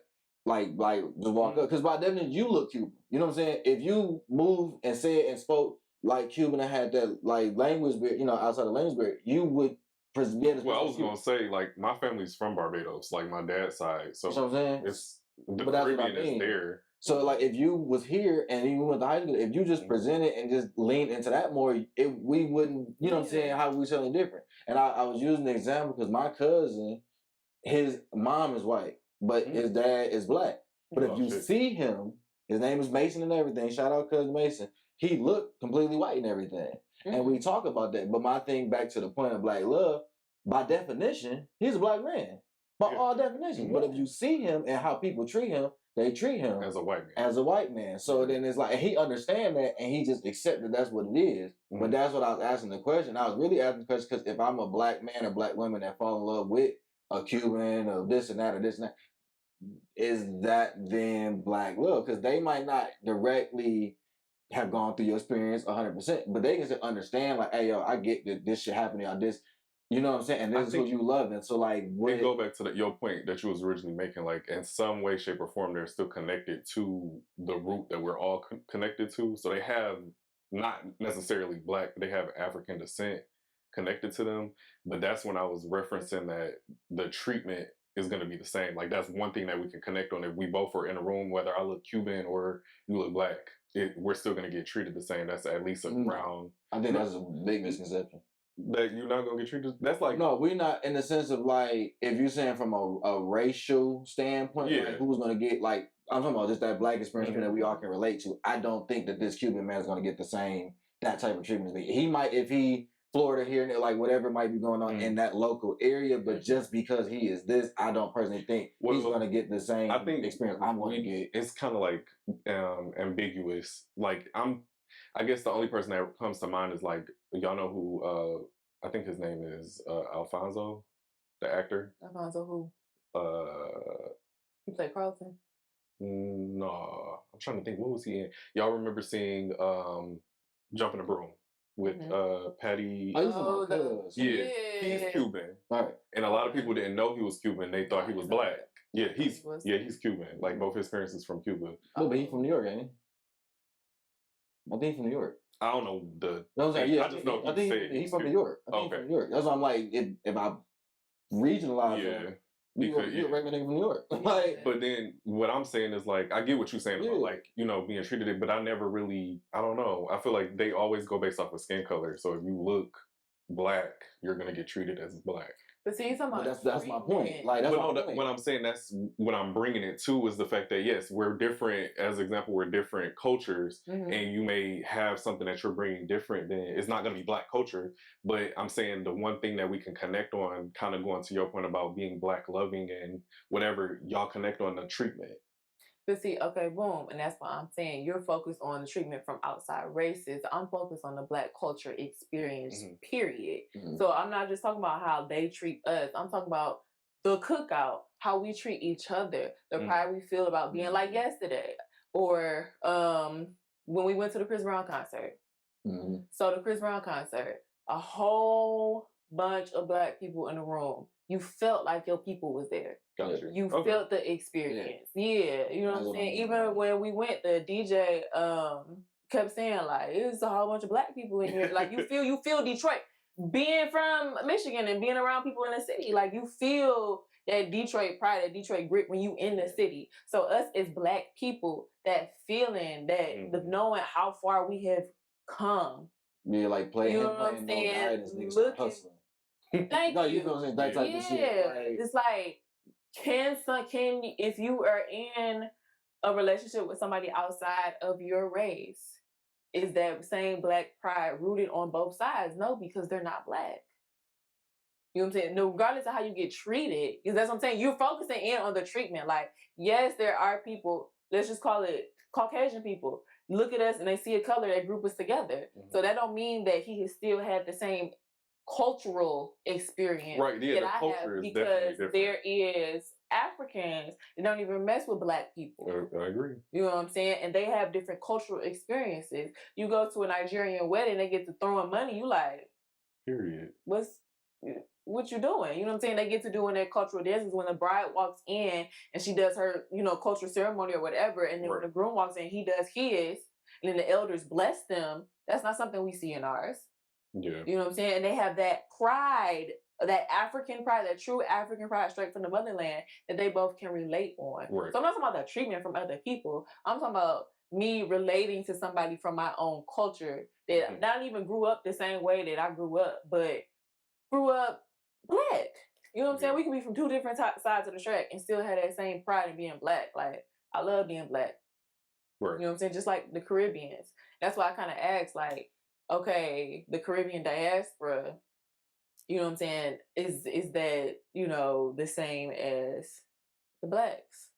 like just walk up, because by definition you look Cuban. You know what I'm saying? If you moved and said and spoke like Cuban and had that like language, outside the language barrier, you would. Well, I was gonna say, like, my family's from Barbados, like my dad's side. So you know what I'm saying? It's the Caribbean is there. So, like, if you was here and you went to high school, if you just presented and just leaned into that more, we wouldn't, you know what I'm saying, how we something different. And I was using the example because my cousin, his mom is white, but his dad is black. But if you see him, his name is Mason and everything, shout out cousin Mason, he looked completely white and everything. And we talk about that. But my thing back to the point of black love, by definition, he's a black man. By all definitions. But if you see him and how people treat him, they treat him as a white man. As a white man. So then it's like, he understands that and he just accepts that that's what it is. But that's what I was asking the question. I was really asking the question because if I'm a black man or black woman that fall in love with a Cuban or this and that or this and that, is that then black love? Because they might not directly have gone through your experience 100%, but they can still understand, like, hey, yo, I get that this shit happening, or this, you know what I'm saying? And this is who you love. And so, like, and go back to your point that you was originally making, like, in some way, shape, or form, they're still connected to the root that we're all connected to. So they have not necessarily black, but they have African descent connected to them. But that's when I was referencing that the treatment is going to be the same. Like, that's one thing that we can connect on. If we both are in a room, whether I look Cuban or you look black, we're still going to get treated the same. That's at least a ground. I think that's a big misconception. That you're not going to get treated? That's like... No, we're not, in the sense of, like, if you're saying from a racial standpoint, like, who's going to get, like, I'm talking about just that black experience that we all can relate to. I don't think that this Cuban man is going to get that type of treatment. He might, if he Florida here and there, like, whatever might be going on in that local area, but just because he is this, I don't personally think he's going to get the same experience I'm going to get. It's kind of like ambiguous. Like, I guess the only person that comes to mind is, like, y'all know who, I think his name is Alfonso, the actor. Alfonso who? He played Carlton? No. I'm trying to think, what was he in? Y'all remember seeing Jump in the Broom with Patty? He's Cuban. Right. And a lot of people didn't know he was Cuban. They thought he was black. Yeah, he's Cuban. Like, both his parents is from Cuba. No, but he's from New York, ain't he? I think he's from New York. I don't know the... No, I just know he's from New York. I think he's from New York. That's why I'm like, if I regionalize him, you're a regular nigga from New York. Like, but then what I'm saying is, like, I get what you're saying about, like, you know, being treated it, but I never really, I don't know. I feel like they always go based off of skin color. So if you look black, you're going to get treated as black. But see, that's my point. Like, that's my point. What I'm saying, that's what I'm bringing it to, is the fact that, yes, we're different. As an example, we're different cultures, and you may have something that you're bringing different. Then it's not going to be Black culture. But I'm saying the one thing that we can connect on, kind of going to your point about being Black loving and whatever, y'all connect on the treatment. But see, okay, boom, and that's why I'm saying you're focused on the treatment from outside races. I'm focused on the Black culture experience, period. So I'm not just talking about how they treat us. I'm talking about the cookout, how we treat each other, the pride we feel about being like yesterday, or when we went to the Chris Brown concert. So the Chris Brown concert, a whole bunch of Black people in the room. You felt like your people was there. Gotcha. You felt the experience. Yeah. You know what I'm saying? Even when we went, the DJ kept saying, like, it's a whole bunch of Black people in here. Like, you feel Detroit. Being from Michigan and being around people in the city, like, you feel that Detroit pride, that Detroit grit when you in the city. So us as Black people, that feeling, that the knowing how far we have come. Yeah, like playing, you know what I'm saying? Hustling. Thank you. You know what I'm saying? That type of shit. Like, it's like, if you are in a relationship with somebody outside of your race, is that same Black pride rooted on both sides? No, because they're not Black. You know what I'm saying? No, regardless of how you get treated, because that's what I'm saying. You're focusing in on the treatment. Like, yes, there are people, let's just call it Caucasian people, look at us and they see a color that group us together. So that don't mean that he has still had the same cultural experience that I have, because there is Africans that don't even mess with Black people. I agree. You know what I'm saying? And they have different cultural experiences. You go to a Nigerian wedding, they get to throwing money. You like, period. What you doing? You know what I'm saying? They get to doing their cultural dances when the bride walks in and she does her, cultural ceremony or whatever. And then when the groom walks in, he does his, and then the elders bless them. That's not something we see in ours. Yeah. You know what I'm saying? And they have that pride, that African pride, that true African pride straight from the motherland that they both can relate on. Right. So I'm not talking about the treatment from other people. I'm talking about me relating to somebody from my own culture that not even grew up the same way that I grew up, but grew up Black. You know what I'm saying? We can be from two different sides of the track and still have that same pride in being Black. Like, I love being Black. Right. You know what I'm saying? Just like the Caribbeans. That's why I kind of asked, like, okay, the Caribbean diaspora, you know what I'm saying, is that, the same as the Blacks?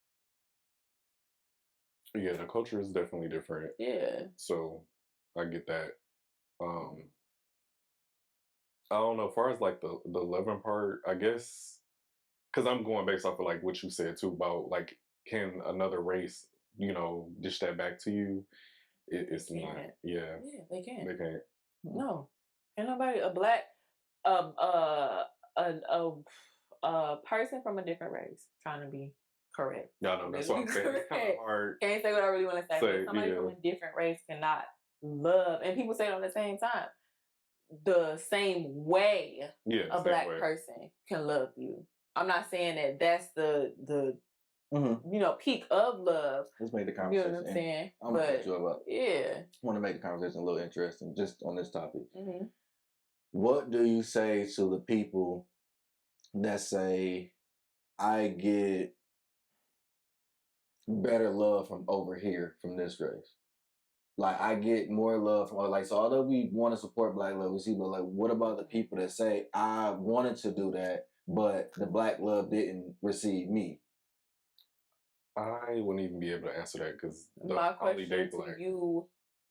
Yeah, the culture is definitely different. Yeah. So I get that. I don't know, as far as like the loving part, I guess, because I'm going based off of like what you said too about like, can another race, dish that back to you? It's not. Yeah. Yeah, they can't. They can't. No. Ain't nobody, a Black, a person from a different race, trying to be correct. Yeah, I know, that's what I'm saying. It's kind of hard. Can't say what I really want to say, but somebody from a different race cannot love, and people say it on the same time, the same way a Black person can love you. I'm not saying that that's the peak of love. Let's make the conversation. You know what I'm saying? I'm gonna put you up. Yeah. I want to make the conversation a little interesting just on this topic. What do you say to the people that say, I get better love from over here from this race? Like, I get more love from, like, so although we want to support Black love, we see, but like, what about the people that say, I wanted to do that, but the Black love didn't receive me? I wouldn't even be able to answer that, because my question to you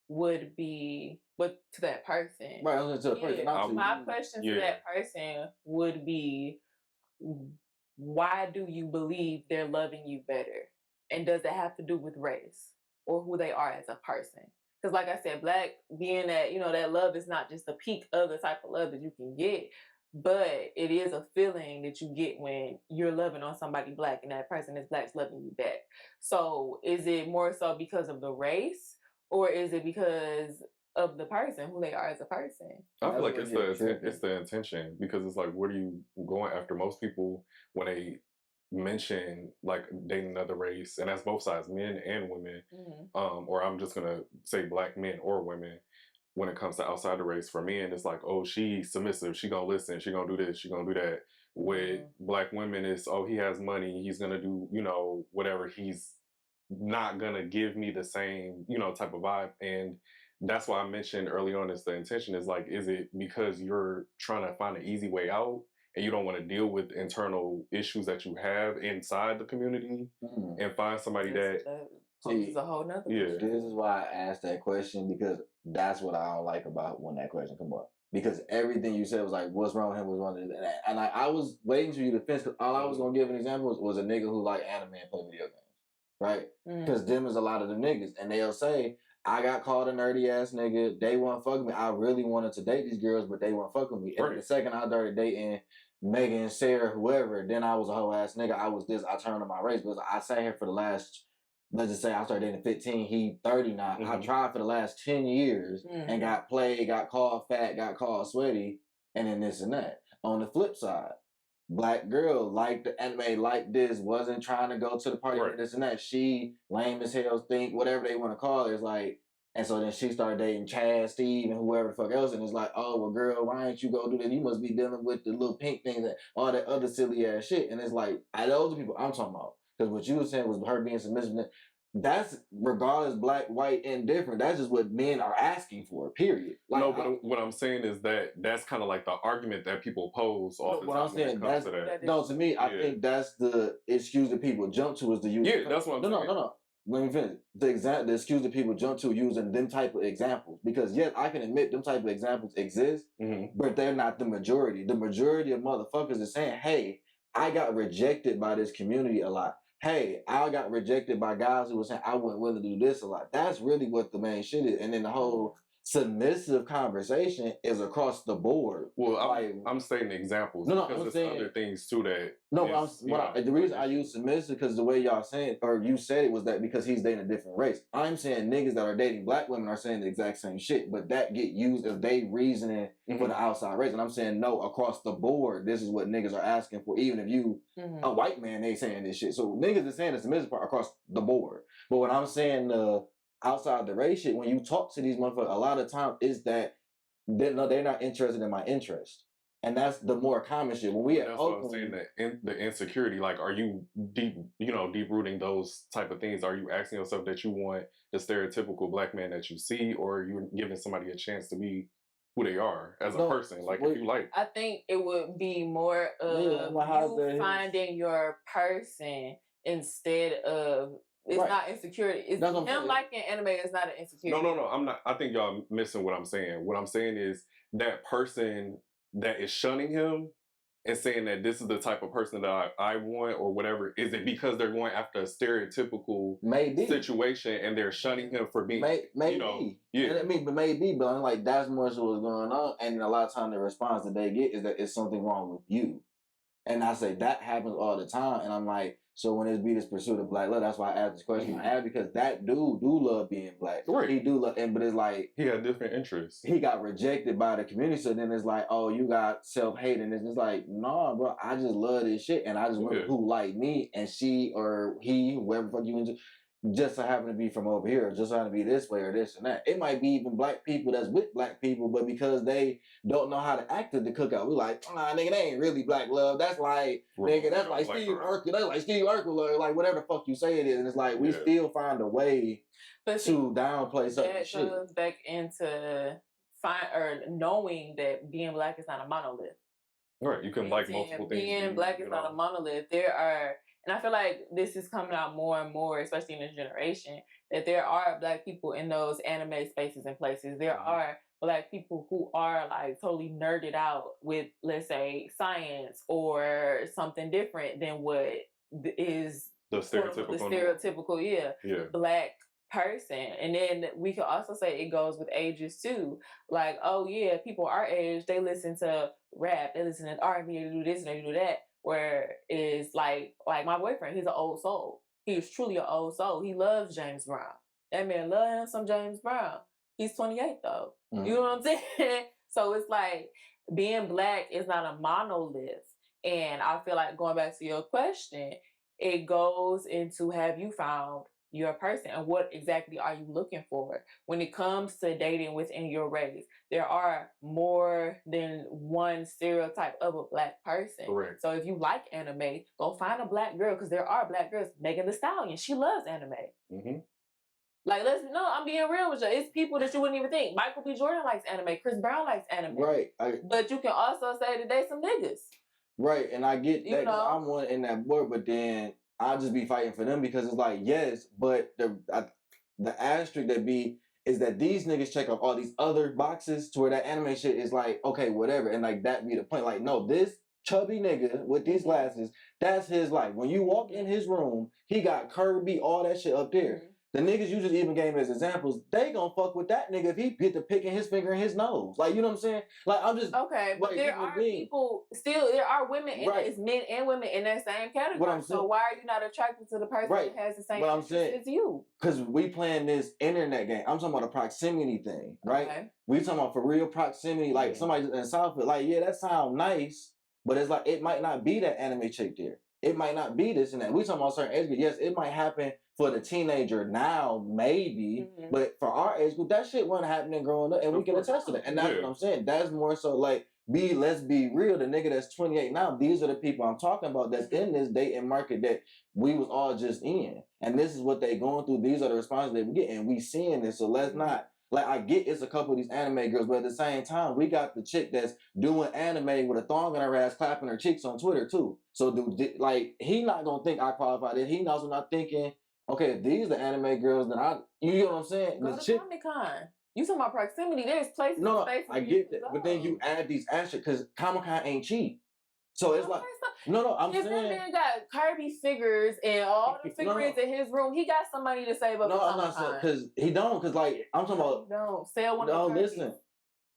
would be, but to that person. Right, I was to the person. My question to that person would be, why do you believe they're loving you better? And does it have to do with race or who they are as a person? Because like I said, Black, being that, that love is not just the peak of the type of love that you can get, but it is a feeling that you get when you're loving on somebody Black and that person is Black's loving you back. So is it more so because of the race, or is it because of the person, who they are as a person? I feel like it's the intention, because it's like, what are you going after? Most people, when they mention like dating another race, and that's both sides, men and women, or I'm just gonna say Black men or women, when it comes to outside the race, for men, it's like, oh, she's submissive, she gonna listen, she gonna do this, she gonna do that. With black women, it's, oh, he has money, he's gonna do, you know, whatever. He's not gonna give me the same, you know, type of vibe. And that's why I mentioned early on is the intention is like, is it because you're trying to find an easy way out and you don't want to deal with internal issues that you have inside the community and find somebody that is a whole nother This is why I asked that question, because that's what I don't like about when that question come up. Because everything you said was like, what's wrong with him? What's wrong with this? And I was waiting for you to finish. Cause all I was gonna give an example was a nigga who like anime and play video games, right? Because them is a lot of them niggas, and they'll say, I got called a nerdy ass nigga. They won't fuck me. I really wanted to date these girls, but they won't fuck with me. And the second I started dating Maegan, Sarah, whoever, then I was a whole ass nigga. I was this. I turned on my race because I sat here for the last. Let's just say I started dating 15, he 30 now. I tried for the last 10 years and got played, got called fat, got called sweaty, and then this and that. On the flip side, black girl liked the anime, like this, wasn't trying to go to the party, this and that. She lame as hell, think, whatever they want to call it. It's like, and so then she started dating Chad, Steve, and whoever the fuck else. And it's like, oh, well, girl, why ain't you go do that? You must be dealing with the little pink things and all that other silly ass shit. And it's like, those are people I'm talking about. Because what you were saying was her being submissive. That's regardless, black, white, indifferent. That's just what men are asking for, period. Like, no, but what I'm saying is that's kind of like the argument that people pose all the time. I'm saying, that's, to that. No, to me, I think that's the excuse that people jump to is the use. Yeah, that's what I'm saying. No. Let me finish. The excuse that people jump to using them type of examples. Because yes, I can admit them type of examples exist, but they're not the majority. The majority of motherfuckers is saying, hey, I got rejected by this community a lot. Hey, I got rejected by guys who were saying I wasn't willing to do this a lot. That's really what the main shit is. And then the whole submissive conversation is across the board. Well, I'm stating examples. No, because I'm saying other things too that. No, the reason I use submissive because the way y'all saying or you said it was that because he's dating a different race. I'm saying niggas that are dating black women are saying the exact same shit, but that get used as they reasoning for the outside race. And I'm saying no, across the board, this is what niggas are asking for. Even if you a white man, they saying this shit. So niggas is saying the submissive part across the board. But when I'm saying outside the race shit, when you talk to these motherfuckers, a lot of time is that they're not interested in my interest. And that's the more common shit. When we that's what I'm saying, the insecurity, like, are you deep rooting those type of things? Are you asking yourself that you want the stereotypical black man that you see, or are you giving somebody a chance to be who they are as a person? Like, if you like. I think it would be more of you finding your person instead of it's not insecurity. It's him liking anime is not an insecurity. No. I'm not. I think y'all missing what I'm saying. What I'm saying is that person that is shunning him and saying that this is the type of person that I want or whatever. Is it because they're going after a stereotypical situation and they're shunning him for being maybe. But I'm like, that's more so what's going on. And a lot of time the response that they get is that it's something wrong with you. And I say that happens all the time. And I'm like, so when it's be this pursuit of black love, that's why I asked this question. I asked because that dude do love being black. Right. He do love, but it's like he had different interests. He got rejected by the community, so then it's like, oh, you got self-hate, and it's like, nah, bro, I just love this shit, and I just want who like me, and she or he, whoever fuck you into, just so happen to be from over here, or just so happen to be this way or this and that. It might be even black people that's with black people, but because they don't know how to act at the cookout, we like, nigga, they ain't really black love. That's like, nigga, that's like Steve Urkel. That's like Steve Urkel, like whatever the fuck you say it is. And it's like, we still find a way to downplay certain shit. That goes back into knowing that being black is not a monolith. Right, you can like multiple things. Being black is not a monolith. There are, and I feel like this is coming out more and more, especially in this generation, that there are black people in those anime spaces and places. There are black people who are like totally nerded out with, let's say, science or something different than what is the stereotypical black person. And then we could also say it goes with ages too. Like, oh yeah, people our age, they listen to rap, they listen to R&B, they do this and they do that. Where is like my boyfriend, he's an old soul. He's truly an old soul. He loves James Brown. That man loves him some James Brown. He's 28 though. You know what I'm saying? So it's like being black is not a monolith. And I feel like going back to your question, it goes into, have you found you're a person and what exactly are you looking for. When it comes to dating within your race, there are more than one stereotype of a black person. Correct. So if you like anime, go find a black girl, because there are black girls. Megan Thee Stallion, she loves anime. Mm-hmm. Like, I'm being real with you. It's people that you wouldn't even think. Michael B. Jordan likes anime. Chris Brown likes anime. Right. But you can also say that they some niggas. Right, and I get that. You know? I'm one in that board, but then I'll just be fighting for them because it's like, yes, but the asterisk that be is that these niggas check off all these other boxes to where that anime shit is like, okay, whatever. And like that be the point. Like, no, this chubby nigga with these glasses, that's his life. When you walk in his room, he got Kirby, all that shit up there. The niggas you just even gave as examples, they gonna fuck with that nigga if he get to picking his finger in his nose. Like, you know what I'm saying? Like, I'm just... Okay, but there are people, still, there are women, it's men and women in that same category. So why are you not attracted to the person that has the same interest as you? Because we playing this internet game. I'm talking about a proximity thing, right? Okay. We talking about for real proximity, like somebody in Southfield, like, yeah, that sound nice, but it's like, it might not be that anime chick there. It might not be this and that. We talking about certain age group. Yes, it might happen for the teenager now, maybe, but for our age group, that shit wasn't happening growing up, and we can attest to that. And that's what I'm saying. That's more so like, let's be real. The nigga that's 28 now, these are the people I'm talking about that's in this dating market that we was all just in. And this is what they going through. These are the responses they get, and we seeing this. So let's not, like, I get it's a couple of these anime girls, but at the same time, we got the chick that's doing anime with a thong in her ass, clapping her cheeks on Twitter too. So like, he not gonna think I qualify this. He also not thinking, okay, if these are the anime girls, then you know what I'm saying? Go to Comic-Con. You talking about proximity? There's places. No, I get that, but then you add these asterisks because Comic-Con ain't cheap. So it's like, I'm saying. If that man got Kirby figures and all the figurines in his room, he got some money to save up. No, I'm not saying because he don't. Because like I'm talking about. No, sell one. No, listen.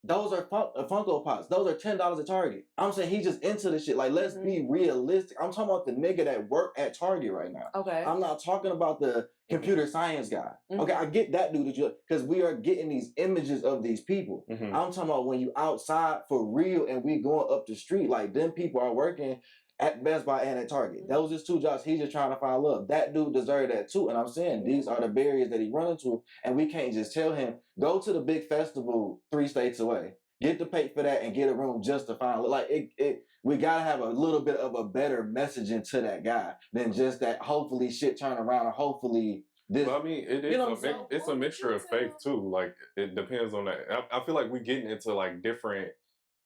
Those are Funko Pops. Those are $10 at Target. I'm saying he's just into this shit. Like, let's be realistic. I'm talking about the nigga that work at Target right now. Okay. I'm not talking about the computer science guy. Okay, I get that dude because we are getting these images of these people. I'm talking about when you outside for real and we going up the street, like them people are working at Best Buy and at Target. Those is two jobs. He's just trying to find love. That dude deserved that too. And I'm saying these are the barriers that he run into. And we can't just tell him, go to the big festival 3 states away. Get the pay for that and get a room just to find love. Like we gotta have a little bit of a better messaging to that guy than just that hopefully shit turn around and hopefully this. Well, I mean, it's a mixture of faith too. Like, it depends on that. I feel like we're getting into like different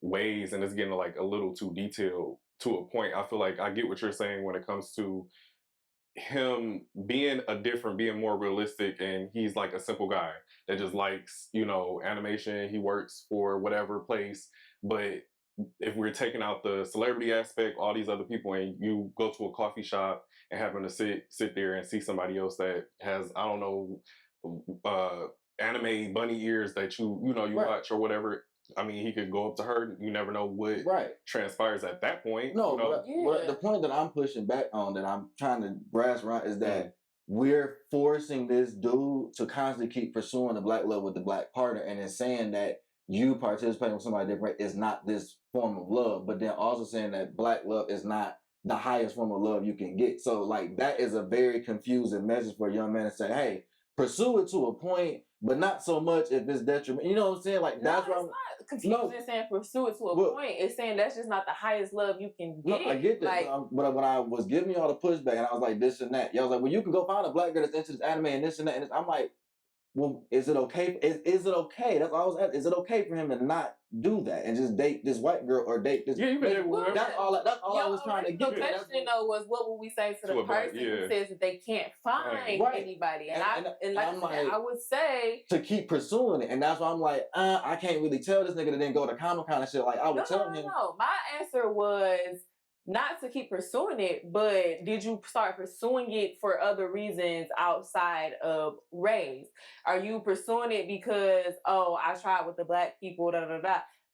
ways and it's getting like a little too detailed to a point. I feel like I get what you're saying when it comes to him being more realistic, and he's like a simple guy that just likes, animation. He works for whatever place. But if we're taking out the celebrity aspect, all these other people, and you go to a coffee shop and happen to sit there and see somebody else that has, I don't know, anime bunny ears that you watch or whatever. I mean, he could go up to her. You never know what transpires at that point. No, but the point that I'm pushing back on, that I'm trying to grasp around, is that we're forcing this dude to constantly keep pursuing the black love with the black partner, and then saying that you participating with somebody different is not this form of love, but then also saying that black love is not the highest form of love you can get. So, like, that is a very confusing message for a young man to say, hey, pursue it to a point, but not so much if it's detrimental. You know what I'm saying? Like, that's what I'm... Confusing saying pursue it to a point. It's saying that's just not the highest love you can get. No, I get that. Like, but when I was giving y'all the pushback and I was like this and that, y'all was like, well, you can go find a black girl that's into this anime and this and that. And I'm like, well, is it okay? Is it okay? That's all I was asking. Is it okay for him to not do that and just date this white girl or date this? Yeah, that's all I was trying to get. The question though was, what would we say to the person who says that they can't find anybody? And I would say to keep pursuing it, and that's why I'm like, I can't really tell this nigga that didn't go to Comic-Con and shit. Like, I would tell him. No, my answer was not to keep pursuing it, but did you start pursuing it for other reasons outside of race? Are you pursuing it because, I tried with the black people,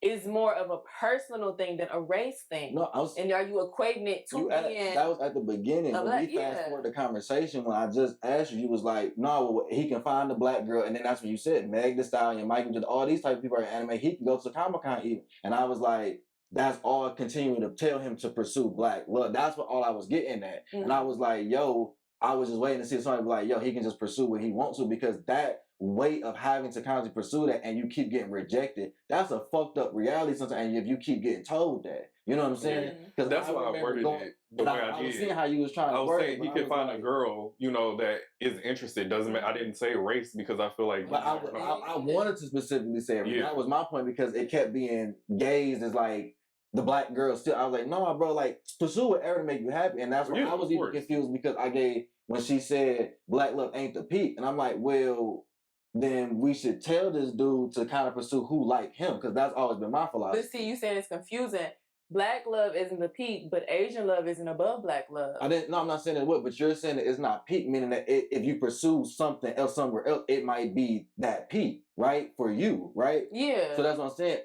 It's more of a personal thing than a race thing. No, and are you equating it to being... That was at the beginning. When we fast forward the conversation, when I just asked you, you was like, no, he can find the black girl. And then that's when you said, Meg Thee Stallion, Maegan, all these type of people are in anime. He can go to Comic-Con even. And I was like, that's all continuing to tell him to pursue black love. That's what all I was getting at. And I was like, yo, I was just waiting to see somebody be like, yo, he can just pursue what he wants to, because that weight of having to constantly pursue that and you keep getting rejected, that's a fucked up reality sometimes. And if you keep getting told that, you know what I'm saying? Because that's why I worded it the way I did. I was seeing how you was trying to I was word saying it, he could find a girl, you know, that is interested. Doesn't matter. I didn't say race because I feel like. But I wanted to specifically say it. That was my point, because it kept being gazed as like the black girl still. I was like, no, bro, like pursue whatever to make you happy. And that's why I was even confused, because I gave, when she said black love ain't the peak, and I'm like, well, then we should tell this dude to kind of pursue who like him, because that's always been my philosophy. But see, you saying it's confusing. Black love isn't the peak, but Asian love isn't above black love. I'm not saying it would, but you're saying that it's not peak, meaning that if you pursue something else somewhere else, it might be that peak, right? For you, right? Yeah. So that's what I'm saying.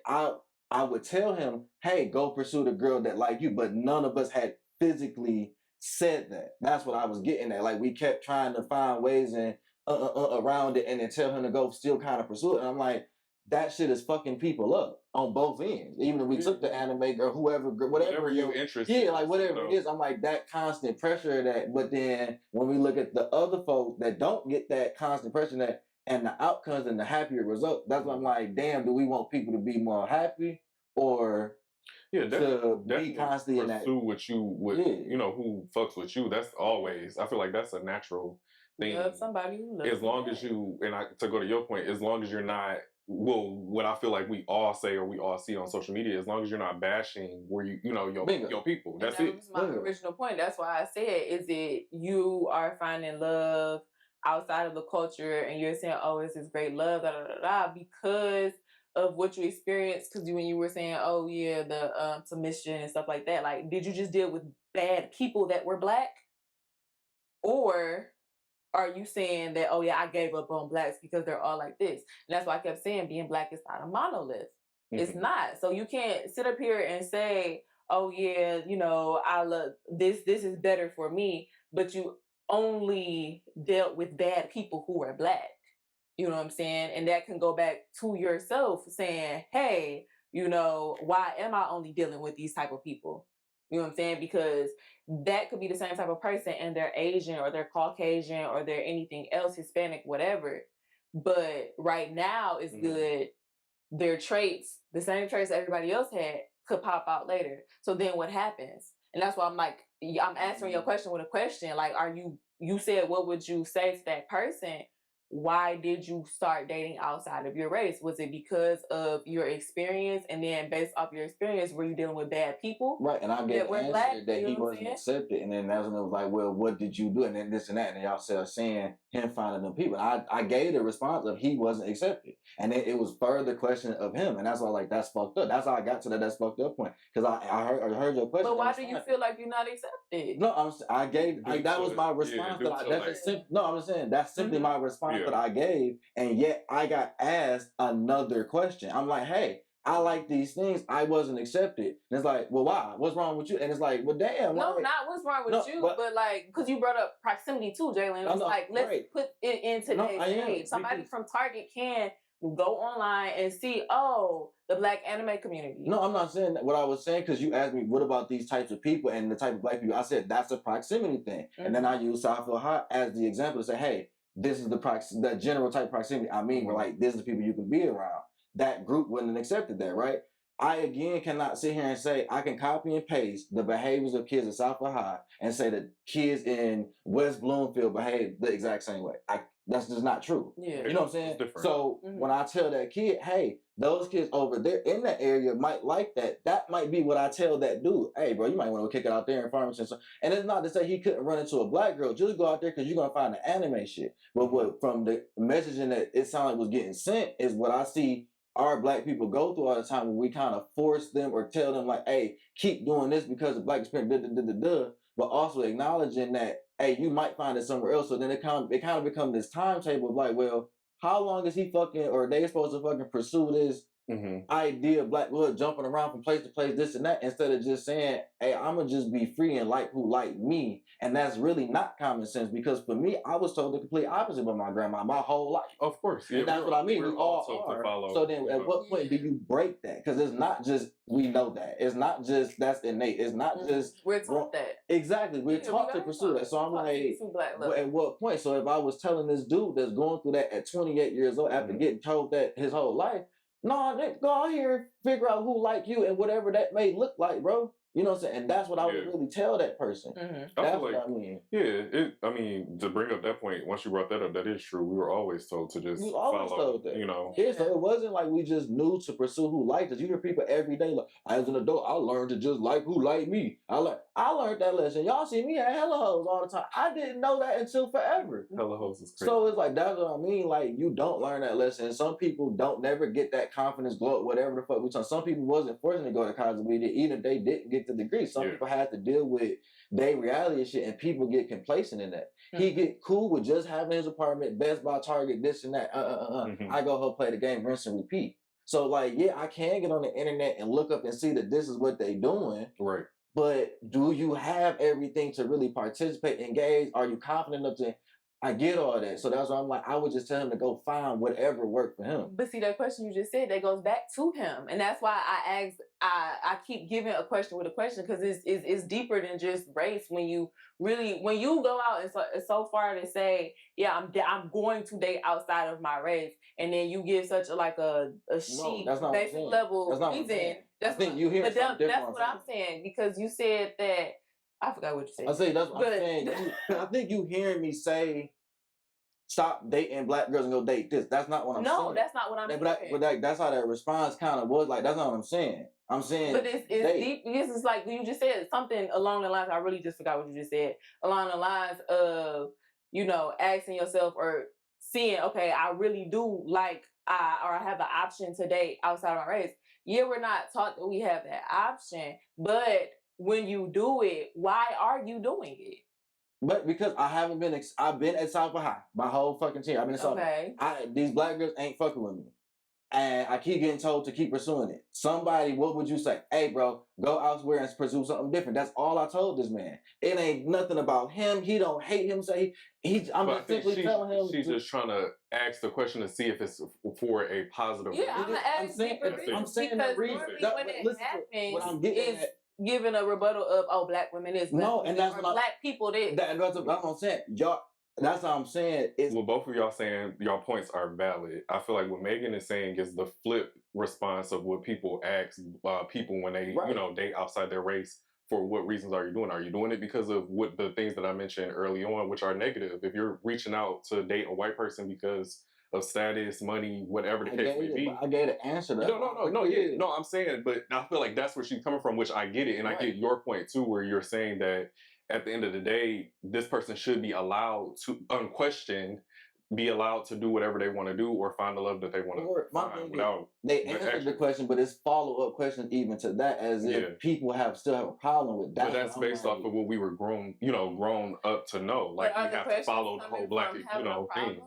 I would tell him, hey, go pursue the girl that like you, but none of us had physically said that. That's what I was getting at. Like, we kept trying to find ways and around it, and then tell him to go still kind of pursue it. And I'm like, that shit is fucking people up on both ends. Even if we took the anime or whoever, whatever you're interested. Yeah, like whatever it is. I'm like, that constant pressure that, but then when we look at the other folks that don't get that constant pressure that and the outcomes and the happier result, that's what I'm like, damn, do we want people to be more happy or to be constantly in that? Pursue what you would, you know, who fucks with you. That's always, I feel like that's a natural thing. Love somebody who loves as long as you, and to go to your point, as long as you're not, well, what I feel like we all say or we all see on social media, as long as you're not bashing where you know, your people. That's it. That was my original point. That's why I said, is it you are finding love outside of the culture and you're saying, oh, it's this great love, da da da da, because of what you experienced? Because when you were saying, oh yeah, the submission and stuff like that, like, did you just deal with bad people that were black? Or are you saying that, oh yeah, I gave up on blacks because they're all like this? And that's why I kept saying being black is not a monolith. Mm-hmm. It's not. So you can't sit up here and say, oh yeah, you know, I love this is better for me, but you only dealt with bad people who are black. You know what I'm saying? And that can go back to yourself saying, hey, you know, why am I only dealing with these type of people? You know what I'm saying? Because that could be the same type of person and they're Asian or they're Caucasian or they're anything else, Hispanic, whatever. But right now it's good. Their traits, the same traits everybody else had, could pop out later. So then what happens? And that's why I'm like, I'm answering your question with a question. Like, you said, what would you say to that person? Why did you start dating outside of your race? Was it because of your experience? And then based off your experience, were you dealing with bad people? Right. And I gave the answer that he wasn't accepted. And then that's when it was like, well, what did you do? And then this and that. And y'all started saying him finding them people. I gave the response of he wasn't accepted. And then it was further question of him. And that's why, like, that's fucked up. That's how I got to that's fucked up point. Because I heard your question. But why do you feel like you're not accepted? No, that was my response. I'm just saying that's simply my response that I gave. And yet I got asked another question. I'm like, hey, I like these things. I wasn't accepted. And it's like, well, why? What's wrong with you? And it's like, well, damn. No, like, not what's wrong with you, but like, because you brought up proximity too, Jalen. It's like, let's put it in today's age. Somebody from Target can go online and see, oh, the black anime community. No, I'm not saying that. What I was saying, because you asked me, what about these types of people and the type of black people? I said, that's a proximity thing. Mm-hmm. And then I used Southfield High as the example to say, hey, this is the general type of proximity. I mean, where like, this is the people you can be around. That group wouldn't have accepted that, right? I, again, cannot sit here and say I can copy and paste the behaviors of kids at Southfield High and say that kids in West Bloomfield behave the exact same way. That's just not true. Yeah. You know what I'm saying? So when I tell that kid, hey, those kids over there in that area might like that, that might be what I tell that dude. Hey, bro, you might want to kick it out there in Farmington. And it's not to say he couldn't run into a black girl. Just go out there because you're going to find the anime shit. But what from the messaging that it sounded like was getting sent is what I see our black people go through all the time when we kind of force them or tell them like, hey, keep doing this because of black experience, but also acknowledging that, hey, you might find it somewhere else. So then it kind of becomes this timetable of like, well, how long is he fucking, or they supposed to fucking pursue this idea of black blood jumping around from place to place, this and that, instead of just saying, hey, I'm gonna just be free and like who like me. And that's really not common sense, because for me, I was told the complete opposite by my grandma my whole life. Of course. And that's what I mean. We all are. To follow, so then at what point do you break that? Because it's not just we know that. It's not just that's innate. It's not just we're taught that. Exactly. We're taught to pursue that. So I'm like, at what point? So if I was telling this dude that's going through that at 28 years old after getting told that his whole life, no, go out here and figure out who like you and whatever that may look like, bro. You know what I'm saying? And that's what I would really tell that person. That's what I mean. Yeah, I mean, to bring up that point, once you brought that up, that is true. We were always told to just follow, you know. Yeah, so it wasn't like we just knew to pursue who liked us. You hear people every day like, as an adult, I learned to just like who liked me. I learned that lesson. Y'all see me at hella hoes all the time. I didn't know that until forever. Hella hoes is crazy. So it's like, that's what I mean. Like, you don't learn that lesson. And some people don't never get that confidence glow, whatever the fuck we talking. Some people wasn't forced to go to college, even if they didn't get the degree. Some people had to deal with their reality and shit, and people get complacent in that. He get cool with just having his apartment, Best Buy, Target, this and that. I go home, play the game, rinse and repeat. So like, yeah, I can get on the internet and look up and see that this is what they doing. Right. But do you have everything to really participate, engage? Are you confident enough to? I get all that. So that's why I'm like, I would just tell him to go find whatever worked for him. But see, that question you just said, that goes back to him. And that's why I keep giving a question with a question, because it's deeper than just race. When you go out and it's so far to say, yeah, I'm going to date outside of my race, and then you give such a sheep basic level reason. I think you hear something different. That's what I'm saying, because you said that. I forgot what you said. I say that's what I'm saying. I think you hearing me say, stop dating black girls and go date this. That's not what I'm saying. No, that's not what I'm saying. But that's how that response kind of was. Like, that's not what I'm saying. I'm saying, but it's deep. This is like you just said something along the lines. I really just forgot what you just said. Along the lines of, asking yourself or seeing, okay, I really do like I have the option to date outside of my race. Yeah, we're not taught that we have that option, but when you do it, why are you doing it? But because I've been at South High my whole fucking team. I've been at South High. These black girls ain't fucking with me. And I keep getting told to keep pursuing it. Somebody, what would you say? Hey, bro, go elsewhere and pursue something different. That's all I told this man. It ain't nothing about him. He don't hate him. I'm just simply telling him. She's just trying to ask the question to see if it's for a positive reason. Yeah, I'm saying the reason. When it happens, what I'm getting at, giving a rebuttal of black women is no, and that's what black people is. That's what I'm saying. Y'all, that's what I'm saying. Well, both of y'all saying your points are valid. I feel like what Maegan is saying is the flip response of what people ask people when they date outside their race. For what reasons are you doing? Are you doing it because of what the things that I mentioned early on, which are negative? If you're reaching out to date a white person because of status, money, whatever the case may be. I gave an answer to that. No, I'm saying, but I feel like that's where she's coming from, which I get it. And I get your point too, where you're saying that at the end of the day, this person should be allowed to, unquestioned, be allowed to do whatever they want to do or find the love that they want to find without. They answered the question, but it's follow-up questions even to that, as if people still have a problem with that. But that's based off of what we were grown up to know. Like, we have to follow the whole black, thing.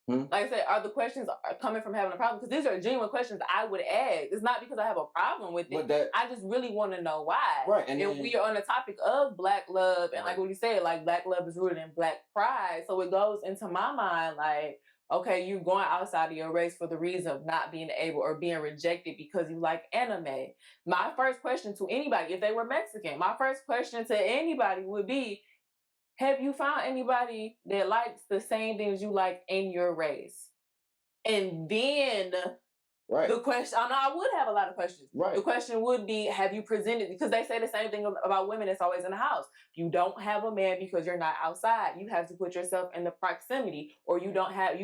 Like I said, are the questions coming from having a problem? Because these are genuine questions I would ask. It's not because I have a problem with it. I just really want to know why. Right. And we are on the topic of black love, and like what you said, like black love is rooted in black pride. So it goes into my mind like, okay, you're going outside of your race for the reason of not being able or being rejected because you like anime. My first question to anybody, if they were Mexican, my first question to anybody would be, have you found anybody that likes the same things you like in your race? And then the question, I would have a lot of questions. Right. The question would be, have you presented, because they say the same thing about women that's always in the house. You don't have a man because you're not outside. You have to put yourself in the proximity, or you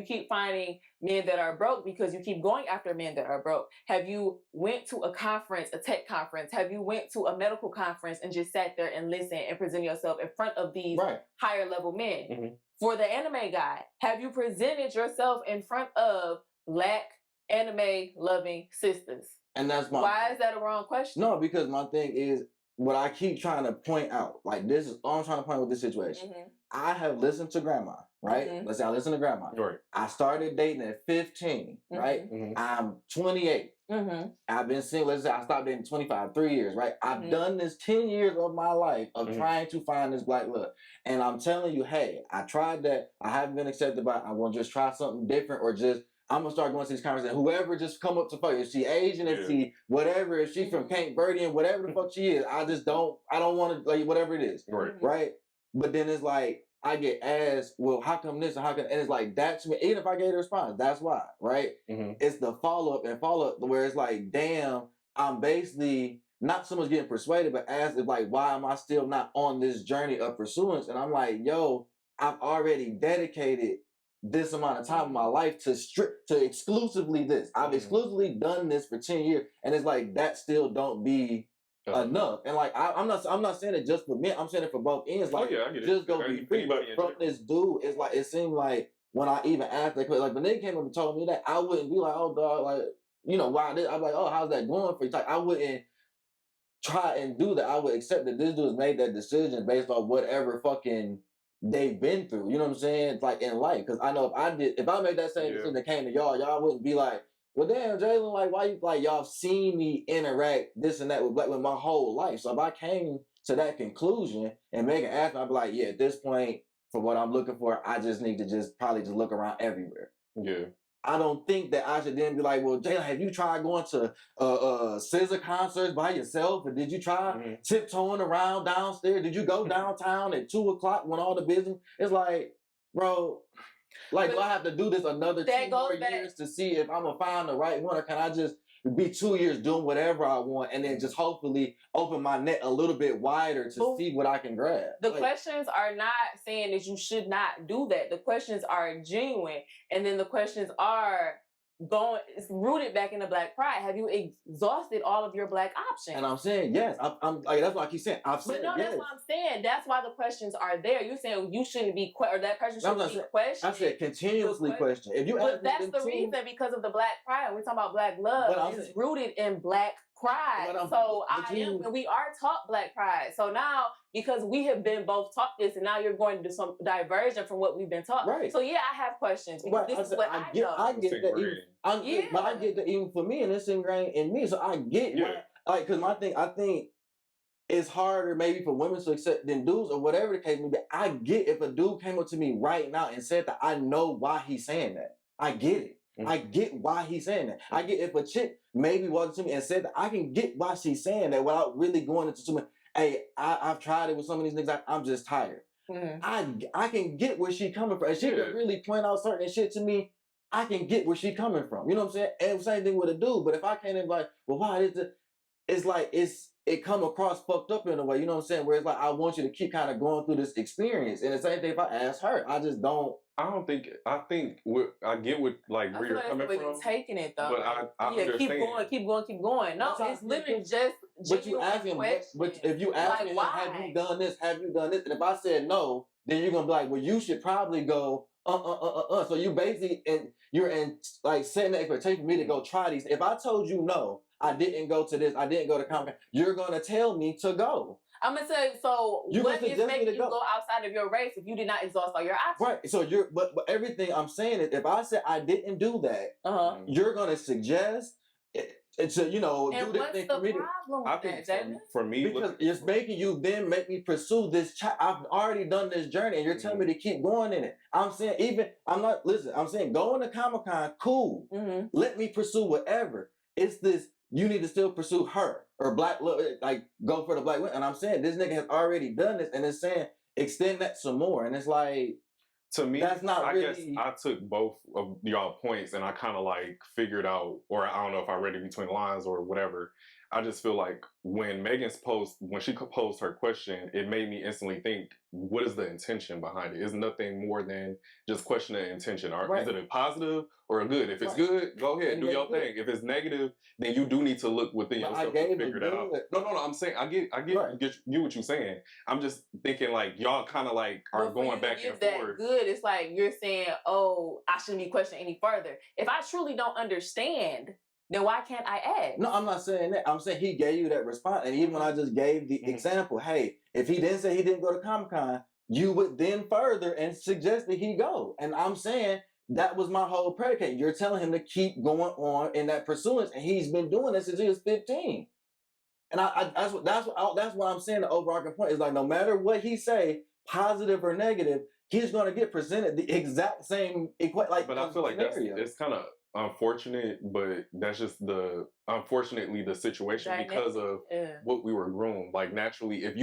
keep finding men that are broke because you keep going after men that are broke. Have you went to a conference, a tech conference? Have you went to a medical conference and just sat there and listened and presented yourself in front of these higher level men? Mm-hmm. For the anime guy, have you presented yourself in front of black anime loving sisters? And that's why is that a wrong question? No, because my thing is what I keep trying to point out. Like, this is all I'm trying to point out with this situation. Mm-hmm. I have listened to grandma, right? Mm-hmm. Let's say I listen to grandma. Right. I started dating at 15, right? Mm-hmm. I'm 28. Mm-hmm. I've been single. Let's say I stopped dating 25, 3 years, right? I've done this 10 years of my life of trying to find this black love. And I'm telling you, hey, I tried that. I haven't been accepted by, I want to just try something different or just, I'm going to start going to these conversations. Whoever just come up to fuck, if she Asian, if she whatever, if she from Cape Verde and whatever the fuck she is, I don't want to, like, whatever it is. Right? But then it's like, I get asked, well, how come this and how come, and it's like, that's me. Even if I gave the response, that's why, right? It's the follow-up where it's like, damn, I'm basically not so much getting persuaded, but asked, like, why am I still not on this journey of pursuance? And I'm like, yo, I've already dedicated this amount of time in my life to exclusively this. I've exclusively done this for 10 years. And it's like, that still don't be enough. And like, I'm not saying it just for men. I'm saying it for both ends. Like, I get just it. go be free. But from this dude, it's like, it seemed like when I even asked that question, like the nigga came up and told me that, I wouldn't be like, oh dog, like, you know, why this? I'm like, oh, how's that going for you? Like, I wouldn't try and do that. I would accept that this dude has made that decision based on whatever fucking they've been through. You know what I'm saying? It's like in life. Because I know if I made that same decision that came to y'all wouldn't be like, well, damn, Jalen, like, why you, like, y'all seen me interact this and that with black women my whole life. So if I came to that conclusion and Maegan asked me, I'd be like, yeah, at this point, for what I'm looking for, I just need to probably look around everywhere. Yeah. I don't think that I should then be like, well, Jalen, have you tried going to SZA concerts by yourself? Or did you try tiptoeing around downstairs? Did you go downtown at 2 o'clock when all the business? It's like, bro, like, do I have to do this another 2 more years to see if I'm going to find the right one? Or can I just be 2 years doing whatever I want and then just hopefully open my net a little bit wider to see what I can grab? The questions are not saying that you should not do that. The questions are genuine. And then the questions are it's rooted back in the black pride. Have you exhausted all of your black options? And I'm saying yes. I'm like, that's what I keep saying. I've said yes. That's what I'm saying. That's why the questions are there. You're saying you shouldn't be or that person shouldn't be questioned. I said continuously question. If you but that's the reason, because of the black pride. We're talking about black love. It's rooted in black pride. And we are taught black pride. So now, because we have been both taught this, and now you're going to do some diversion from what we've been taught. Right. So yeah, I have questions because this is what I know. I get that. But I get that even for me, and it's ingrained in me. So I get why, because I think it's harder maybe for women to accept than dudes or whatever the case may be. I get if a dude came up to me right now and said that, I know why he's saying that. I get it. I get why he's saying that. I get if a chick maybe walked to me and said that, I can get why she's saying that without really going into too much. Hey, I've tried it with some of these niggas. I'm just tired. I can get where she coming from. And she can really point out certain shit to me. I can get where she coming from. You know what I'm saying? And same thing with a dude. But if I can't be like, well, why is it? It's like it come across fucked up in a way. You know what I'm saying? Where it's like, I want you to keep kind of going through this experience. And the same thing if I ask her. I just don't. I think I get what, like, where you're coming from. You're taking it though. But I understand. keep going. No, it's literally just. But you ask him. But if you ask him, have you done this? Have you done this? And if I said no, then you're gonna be like, well, you should probably go. So you basically you're like setting the expectation for me to go try these. If I told you no, I didn't go to this, I didn't go to Comic-Con, you're gonna tell me to go. I'm gonna say, so what is making you go outside of your race if you did not exhaust all your options? Right. So but everything I'm saying is, if I said I didn't do that, you're gonna suggest to, you know, and do this thing for me. I think for me, because it's making you then make me pursue this. I've already done this journey, and you're telling me to keep going in it. I'm saying I'm saying going to Comic-Con, cool. Let me pursue whatever. It's this. You need to still pursue her or black love, like go for the black women. And I'm saying this nigga has already done this, and it's saying extend that some more. And it's like, to me, that's not I really. Guess I took both of y'all points and I kind of like figured out, or I don't know if I read it between the lines or whatever. I just feel like when she posed her question, it made me instantly think, what is the intention behind it? It's nothing more than just questioning the intention. Is it a positive or a good? If it's good, go ahead, do your thing. If it's negative, then you do need to look within yourself to figure that out. No, I'm saying, I get what you're saying. I'm just thinking like, y'all kind of like are going back and forth. Good, it's like you're saying, oh, I shouldn't be questioning any further. If I truly don't understand, then why can't I ask? No, I'm not saying that. I'm saying he gave you that response. And even when I just gave the example, hey, if he didn't say he didn't go to Comic-Con, you would then further and suggest that he go. And I'm saying that was my whole predicate. You're telling him to keep going on in that pursuance, and he's been doing this since he was 15. And that's what I'm saying. The overarching point is like, no matter what he say, positive or negative, he's going to get presented the exact same equation. Like, but I feel like it's kind of unfortunate, but that's just unfortunately the situation because of what we were groomed. Like naturally, if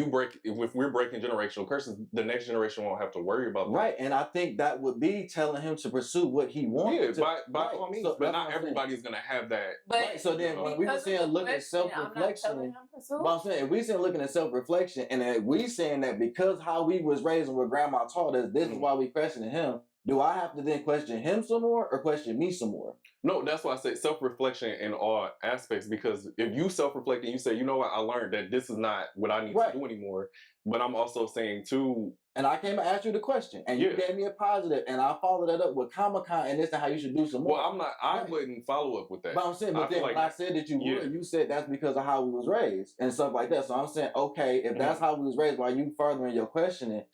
we're breaking generational curses, the next generation won't have to worry about that. Right, and I think that would be telling him to pursue what he wants. Yeah, by all means, so, but not everybody's gonna have that. But right, so then when we were saying look at self-reflection, but I'm saying if we saying looking at self-reflection, and if we saying that because how we was raised and what grandma taught us, this is why we questioning him. Do I have to then question him some more or question me some more? No, that's why I say self-reflection in all aspects, because if you self-reflect and you say, you know what, I learned that this is not what I need to do anymore, but I'm also saying too... And I came to ask you the question, and you gave me a positive, and I followed that up with Comic-Con, and this is how you should do some more. Well, I wouldn't follow up with that. But I'm saying, but then when I said that you would, you said that's because of how we was raised and stuff like that. So I'm saying, okay, if that's how we was raised, while you furthering your questioning,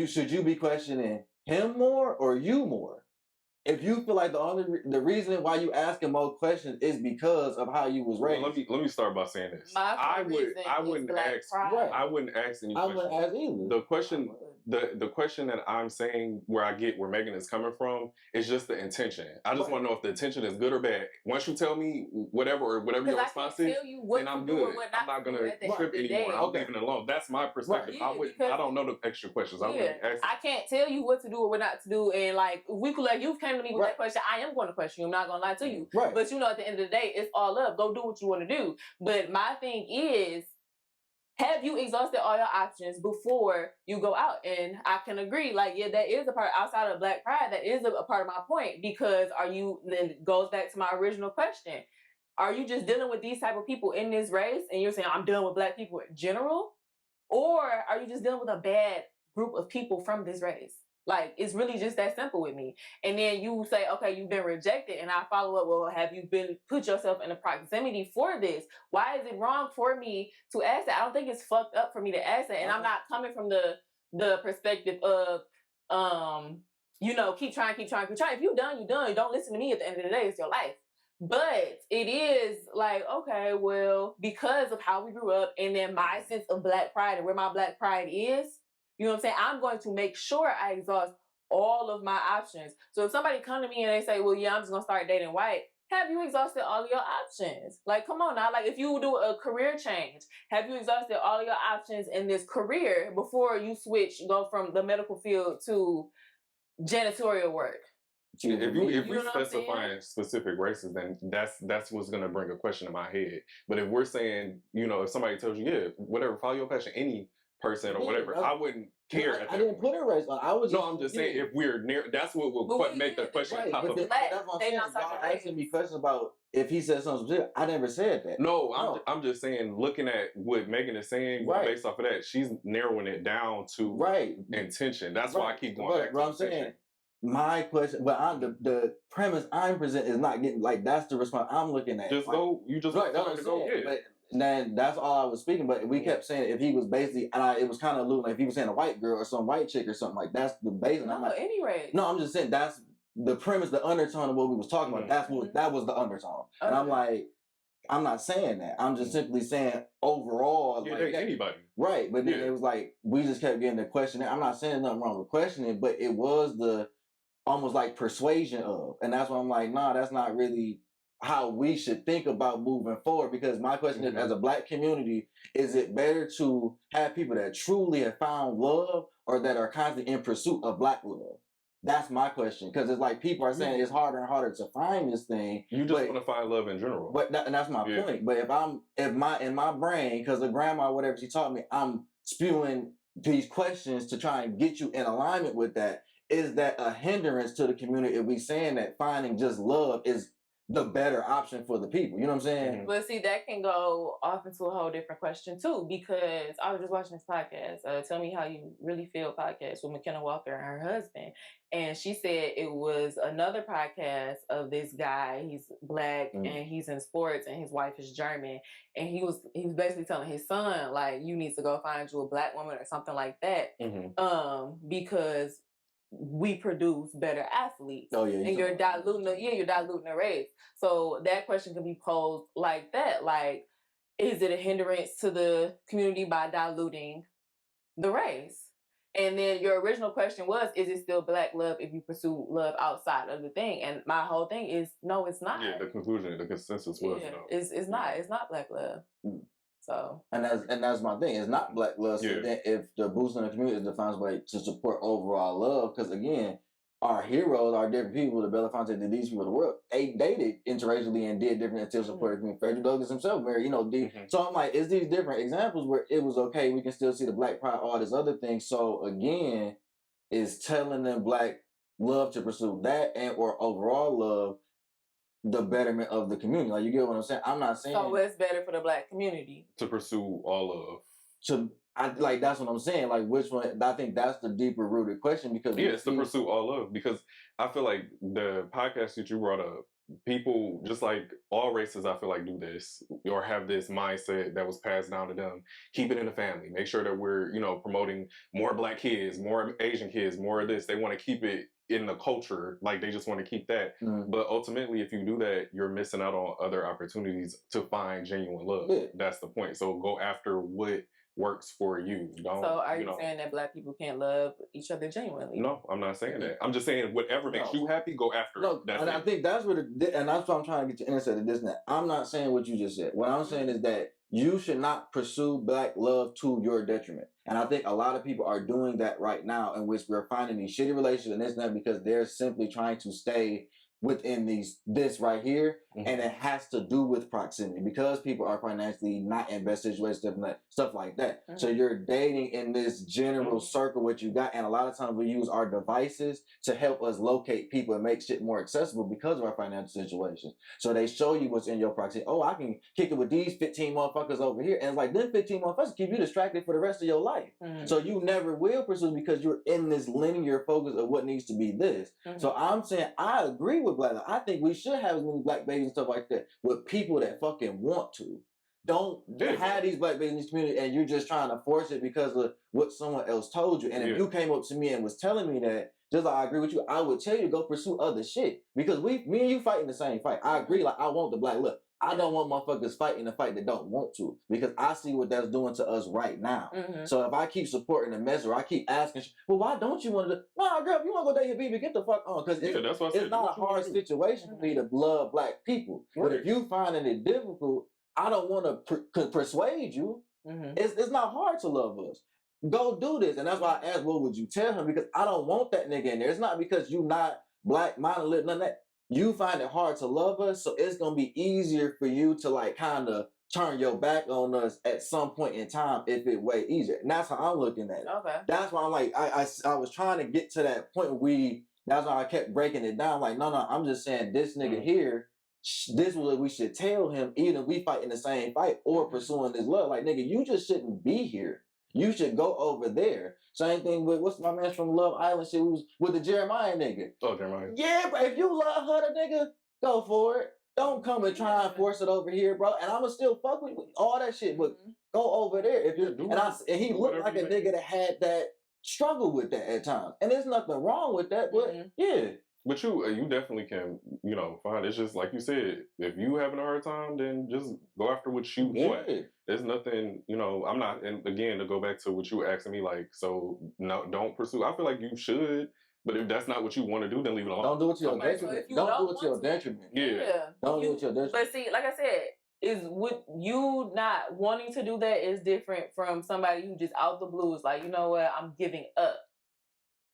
should you be questioning him more or you more? If you feel like the reason why you asking more questions is because of how you was raised. Well, let me start by saying this. I wouldn't ask any questions. I wouldn't ask either. The question that I'm saying where Maegan is coming from is just the intention. I just want to know if the intention is good or bad. Once you tell me whatever your response is, then I'm good. I'm not gonna trip anymore. I'm leaving it alone. That's my perspective. I don't know the extra questions. I can't tell you what to do or what not to do, and like you came to me with that question, I am going to question you. I'm not going to lie to you. Right. But at the end of the day, it's all up. Go do what you want to do. But my thing is, have you exhausted all your options before you go out? And I can agree, that is a part outside of Black Pride. That is a part of my point, because then it goes back to my original question. Are you just dealing with these type of people in this race and you're saying, I'm done with Black people in general? Or are you just dealing with a bad group of people from this race? It's really just that simple with me. And then you say, okay, you've been rejected. And I follow up, well, have you put yourself in a proximity for this? Why is it wrong for me to ask that? I don't think it's fucked up for me to ask that. And I'm not coming from the perspective of, keep trying. If you're done, you're done. Don't listen to me at the end of the day. It's your life. But it is okay, well, because of how we grew up and then my sense of Black pride and where my Black pride is, you know what I'm saying? I'm going to make sure I exhaust all of my options. So if somebody come to me and they say, well, yeah, I'm just going to start dating white, have you exhausted all of your options? Come on now. If you do a career change, have you exhausted all of your options in this career before you go from the medical field to janitorial work? If we specifying specific races, then that's what's going to bring a question in my head. But if we're saying, if somebody tells you, yeah, whatever, follow your passion, any person or whatever, I wouldn't care. I didn't put a race on. I'm just saying if we're near, that's what will make the question pop up. That's what I'm saying. Y'all asking me questions about if he said something specific. I never said that. No, I'm just saying, looking at what Maegan is saying, based off of that, she's narrowing it down to intention. That's why I keep going back to what I'm saying. My question, but the premise I'm presenting is not getting that's the response I'm looking at. Just go. You just that's what I'm saying. But then that's all I was speaking. But we kept saying if he was basically, it was kind of alluding if he was saying a white girl or some white chick or something that's the base. No, anyway. No, I'm just saying that's the premise, the undertone of what we was talking about. That was the undertone. And I'm I'm not saying that. I'm just simply saying overall. Anybody. Right. But then it was we just kept getting the question. I'm not saying nothing wrong with questioning, but it was the almost persuasion of. And that's why I'm nah, that's not really how we should think about moving forward. Because my question is, as a Black community, is it better to have people that truly have found love or that are constantly in pursuit of Black love? That's my question. Because it's people are saying it's harder and harder to find this thing. You just want to find love in general. But and that's my point. But in my brain, because the grandma, whatever she taught me, I'm spewing these questions to try and get you in alignment with that. Is that a hindrance to the community if we saying that finding just love is the better option for the people. You know what I'm saying? But see, that can go off into a whole different question too, because I was just watching this podcast, Tell Me How You Really Feel podcast with McKenna Walker and her husband. And she said it was another podcast of this guy. He's black and he's in sports, and his wife is German. And he was basically telling his son, like, you need to go find you a black woman or something like that. Because we produce better athletes. Oh yeah, and you're diluting the race. So that question can be posed like that. Like, is it a hindrance to the community by diluting the race? And then your original question was, is it still black love if you pursue love outside of the thing? And my whole thing is, no, it's not. Yeah, the conclusion, the consensus was no. It's not. It's not black love. So and that's my thing. It's not black love. So then if the boost in the community is defined by to support overall love, because again, our heroes are different people. The Belafonte did these people of the world. They dated interracially and did different until supported community. Frederick Douglass himself married, So I'm like, it's these different examples where it was okay. We can still see the black pride, all this other things. So again, is telling them black love to pursue that and or overall love the betterment of the community. Like, you get what I'm saying? I'm not saying. So what's better for the black community? To pursue all of. That's what I'm saying. Like, which one? I think that's the deeper rooted question, because it's to pursue all of, because I feel like the podcast that you brought up, people just like all races, I feel like do this or have this mindset that was passed down to them. Keep it in the family. Make sure that we're promoting more black kids, more Asian kids, more of this. They want to keep it in the culture, like they just want to keep that. But ultimately, if you do that, you're missing out on other opportunities to find genuine love. That's the point. So go after what works for you. Don't, so are you saying that black people can't love each other genuinely? No, I'm not saying that. I'm just saying whatever makes you happy, go after it. And I think that's what and that's what I'm trying to get to intersect of this and that. I'm not saying what you just said. What I'm saying is that you should not pursue black love to your detriment. And I think a lot of people are doing that right now, in which we're finding these shitty relationships and this and that because they're simply trying to stay within this right here, and it has to do with proximity because people are financially not in best situations, stuff like that. So you're dating in this general circle what you got, and a lot of times we use our devices to help us locate people and make shit more accessible because of our financial situations. So they show you what's in your proximity. Oh, I can kick it with these 15 motherfuckers over here, and it's like them 15 motherfuckers keep you distracted for the rest of your life. So you never will pursue because you're in this linear focus of what needs to be this. So I'm saying I agree with black love. I think we should have as many black babies and stuff like that with people that fucking want to. Don't have these black babies in this community and you're just trying to force it because of what someone else told you. And if you came up to me and was telling me that, just like I agree with you, I would tell you to go pursue other shit. Because me and you fighting the same fight. I agree, like I want the black look. I don't want motherfuckers fighting the fight that don't want to, because I see what that's doing to us right now. So if I keep supporting the mess or I keep asking, well, why don't you want to? Nah, girl, if you want to go date your baby, get the fuck on, because it's not a hard situation for me to love black people. But if you finding it difficult, I don't want to persuade you. It's not hard to love us. Go do this, and that's why I asked, what would you tell him? Because I don't want that nigga in there. It's not because you not black, monolith, none of that. You find it hard to love us, so it's gonna be easier for you to like kind of turn your back on us at some point in time if it way easier. And that's how I'm looking at it. Okay. That's why I'm like, I was trying to get to that point where that's why I kept breaking it down. Like, no, I'm just saying this nigga here, this is what we should tell him, either we fight in the same fight or pursuing this love. Like, nigga, you just shouldn't be here. You should go over there. Same thing with, what's my man from Love Island shit, was with the Jeremiah nigga. Oh, Jeremiah. Yeah, but if you love her, the nigga, go for it. Don't come and try and force it over here, bro. And I'ma still fuck with all that shit, but go over there. If you and he looked like a nigga that had that struggle with that at times. And there's nothing wrong with that, but yeah. But you definitely can, find. It's just like you said, if you having a hard time, then just go after what you want. There's nothing, I'm not, and again, to go back to what you were asking me, like, so no, don't pursue. I feel like you should, but if that's not what you want to do, then leave it alone. Don't do it to your detriment. Don't do it to your detriment. Yeah. Don't do it to your detriment. But see, like I said, is what you not wanting to do that is different from somebody who just out the blue is like, you know what, I'm giving up.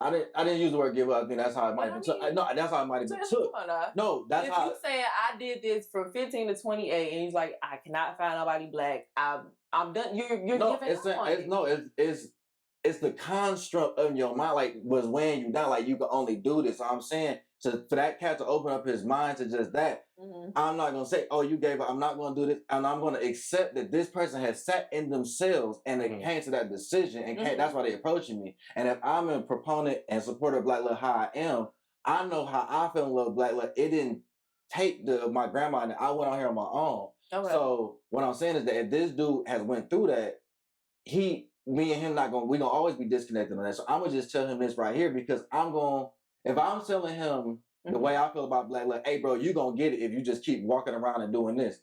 I didn't use the word give up. I think that's how it might have been took. No, that's how it might have been took. No, that's if how. If you saying I did this from 15 to 28, and he's like, I cannot find nobody black. I'm done. You're giving up on it. It's the construct of your mind. Like was weighing you down. Like you can only do this. So I'm saying So for that cat to open up his mind to just that, I'm not gonna say, "Oh, you gave up." I'm not gonna do this, and I'm gonna accept that this person has sat in themselves and they came to that decision, and that's why they approaching me. And if I'm a proponent and supporter of Black Love, how I am, I know how I feel in love with Black Love. It didn't take my grandma, and I went out here on my own. Okay. So what I'm saying is that if this dude has went through that, me and him we gonna always be disconnected on that. So I'm gonna just tell him this right here, because if I'm telling him the way I feel about Black Love, hey bro, you gonna get it if you just keep walking around and doing this.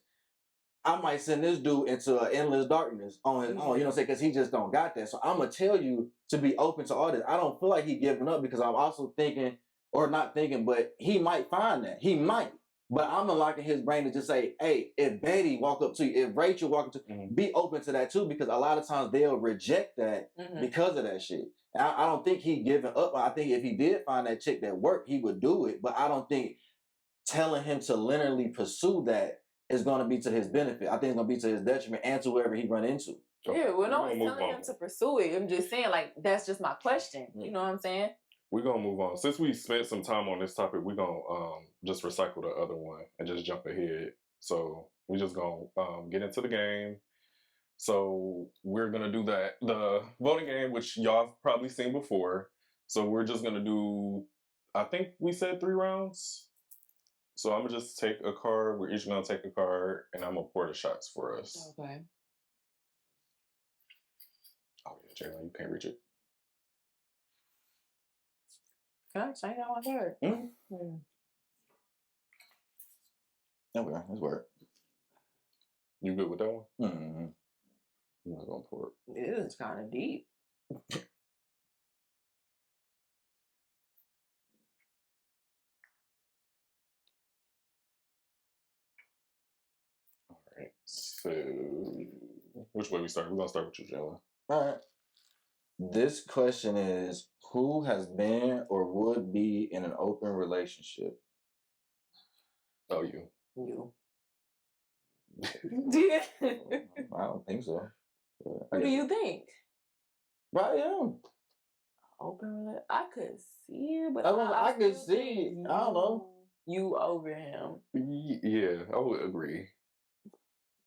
I might send this dude into an endless darkness on his own, you know what I'm saying? Because he just don't got that. So I'm gonna tell you to be open to all this. I don't feel like he giving up, because I'm also thinking, or not thinking, but he might find that. He might. But I'm unlocking his brain to just say, hey, if Betty walk up to you, if Rachel walk up to you, be open to that too, because a lot of times they'll reject that because of that shit. I don't think he giving up. I think if he did find that chick that worked, he would do it. But I don't think telling him to linearly pursue that is going to be to his benefit. I think it's going to be to his detriment and to whoever he run into. Yeah, we're not telling him to pursue it. I'm just saying, like, that's just my question. You know what I'm saying? We're going to move on. Since we spent some time on this topic, we're going to just recycle the other one and just jump ahead. So we're just going to get into the game. So we're going to do the voting game, which y'all have probably seen before. So we're just going to do, I think we said 3 rounds. So I'm going to just take a card. We're each going to take a card, and I'm going to pour the shots for us. Okay. Oh, yeah, Jalen, you can't reach it. Gosh, I ain't got my card. Okay, let's work. You good with that one? Mm-hmm. I'm not going to pour it. This is kind of deep. All right. So, which way we start? We're going to start with you, Jalen. All right. This question is, who has been or would be in an open relationship? Oh, you. You. I don't think so. What do you think? I am. Open relationship? I could see it, but I could see it. I don't know. You over him. Yeah, I would agree.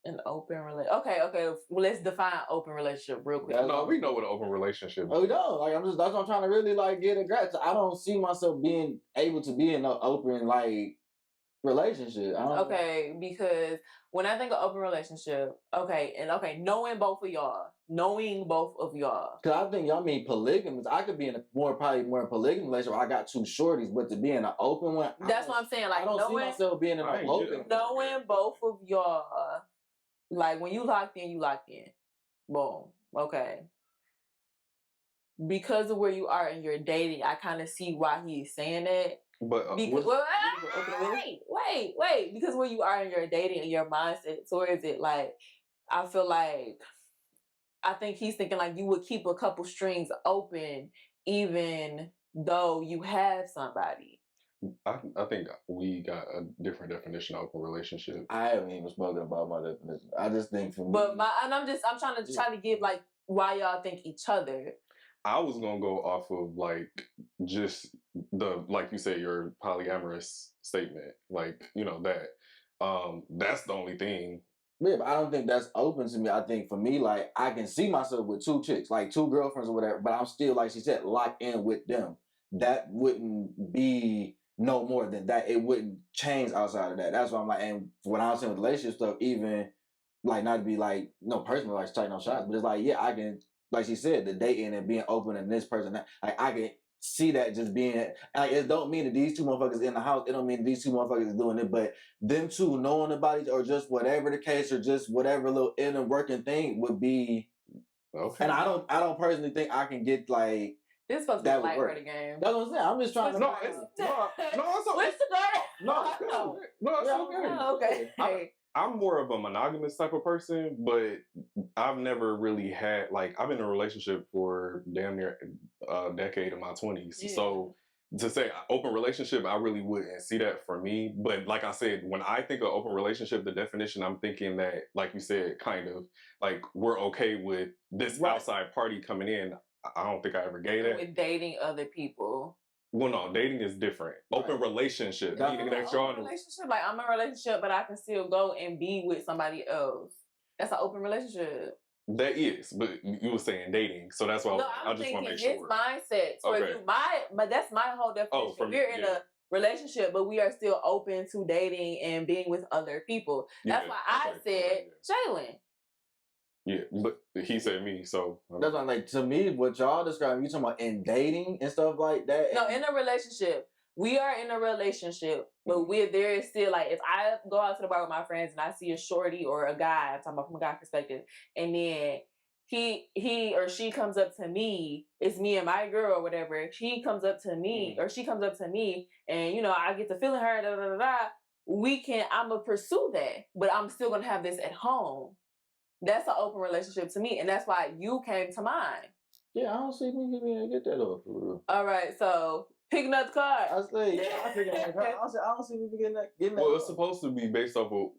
An open relationship. Okay. Well, let's define open relationship real quick. No, we know what an open relationship is. Oh, we don't. Like, that's what I'm trying to really get a grasp. I don't see myself being able to be in an open relationship. Okay, because when I think of open relationship, knowing both of y'all. Because I think y'all mean polygamous. I could be in probably more polygamous relationship where I got 2 shorties, but to be in an open one, that's what I'm saying. Like, I don't see myself being in an open. Knowing both of y'all, like when you locked in, you locked in. Boom. Okay. Because of where you are in your dating, I kind of see why he's saying that. But wait. Because where you are in your dating and your mindset, so is it like? I feel like I think he's thinking like you would keep a couple strings open even though you have somebody. I think we got a different definition of open relationship. I haven't even spoken about my definition. I just think for me. I'm trying to give like why y'all think each other. I was gonna go off of just like you said, your polyamorous statement, that's the only thing. Yeah, but I don't think that's open to me. I think for me, I can see myself with 2 chicks, 2 girlfriends or whatever, but I'm still, like she said, locked in with them. That wouldn't be no more than that. It wouldn't change outside of that. That's why I'm like, and when I was saying with relationship stuff, even not to be no personal, taking no shots, but it's I can, like she said, the dating and being open and this person, I can see that just being, it don't mean that these 2 motherfuckers in the house, it don't mean that these 2 motherfuckers is doing it, but them 2 knowing about each, or just whatever the case, or just whatever little inner working thing would be. Okay. And I don't personally think I can get this is supposed to be a lighthearted game. That's what I'm saying. I'm just trying to. No, it's okay. I'm more of a monogamous type of person, but I've never really had I've been in a relationship for damn near a decade in my 20s. Yeah. So to say open relationship, I really wouldn't see that for me. But like I said, when I think of open relationship, the definition, I'm thinking that, like you said, kind of we're okay with this outside party coming in. I don't think I ever gave that. With dating other people. Well, no, dating is different. Open relationship, meaning that y'all in a relationship. Like I'm in a relationship, but I can still go and be with somebody else. That's an open relationship. That is, but you were saying dating, so that's why I just want to make sure. His mindset. Okay. But that's my whole definition. We're in a relationship, but we are still open to dating and being with other people. That's why I said Jalen. Yeah, but he said me, so that's why, like, to me, what y'all describe, you talking about in dating and stuff like that. No, in a relationship. We are in a relationship, but there is still, like, if I go out to the bar with my friends and I see a shorty or a guy, I'm talking about from a guy perspective, and then he or she comes up to me, it's me and my girl or whatever, he comes up to me or she comes up to me, and you know, I get to feeling her, I'm gonna pursue that, but I'm still gonna have this at home. That's an open relationship to me, and that's why you came to mind. Yeah, I don't see me get that off for real. All right, so pick another card. I say, yeah, I pick another card. I don't see me getting that. Well, it's supposed to be based off of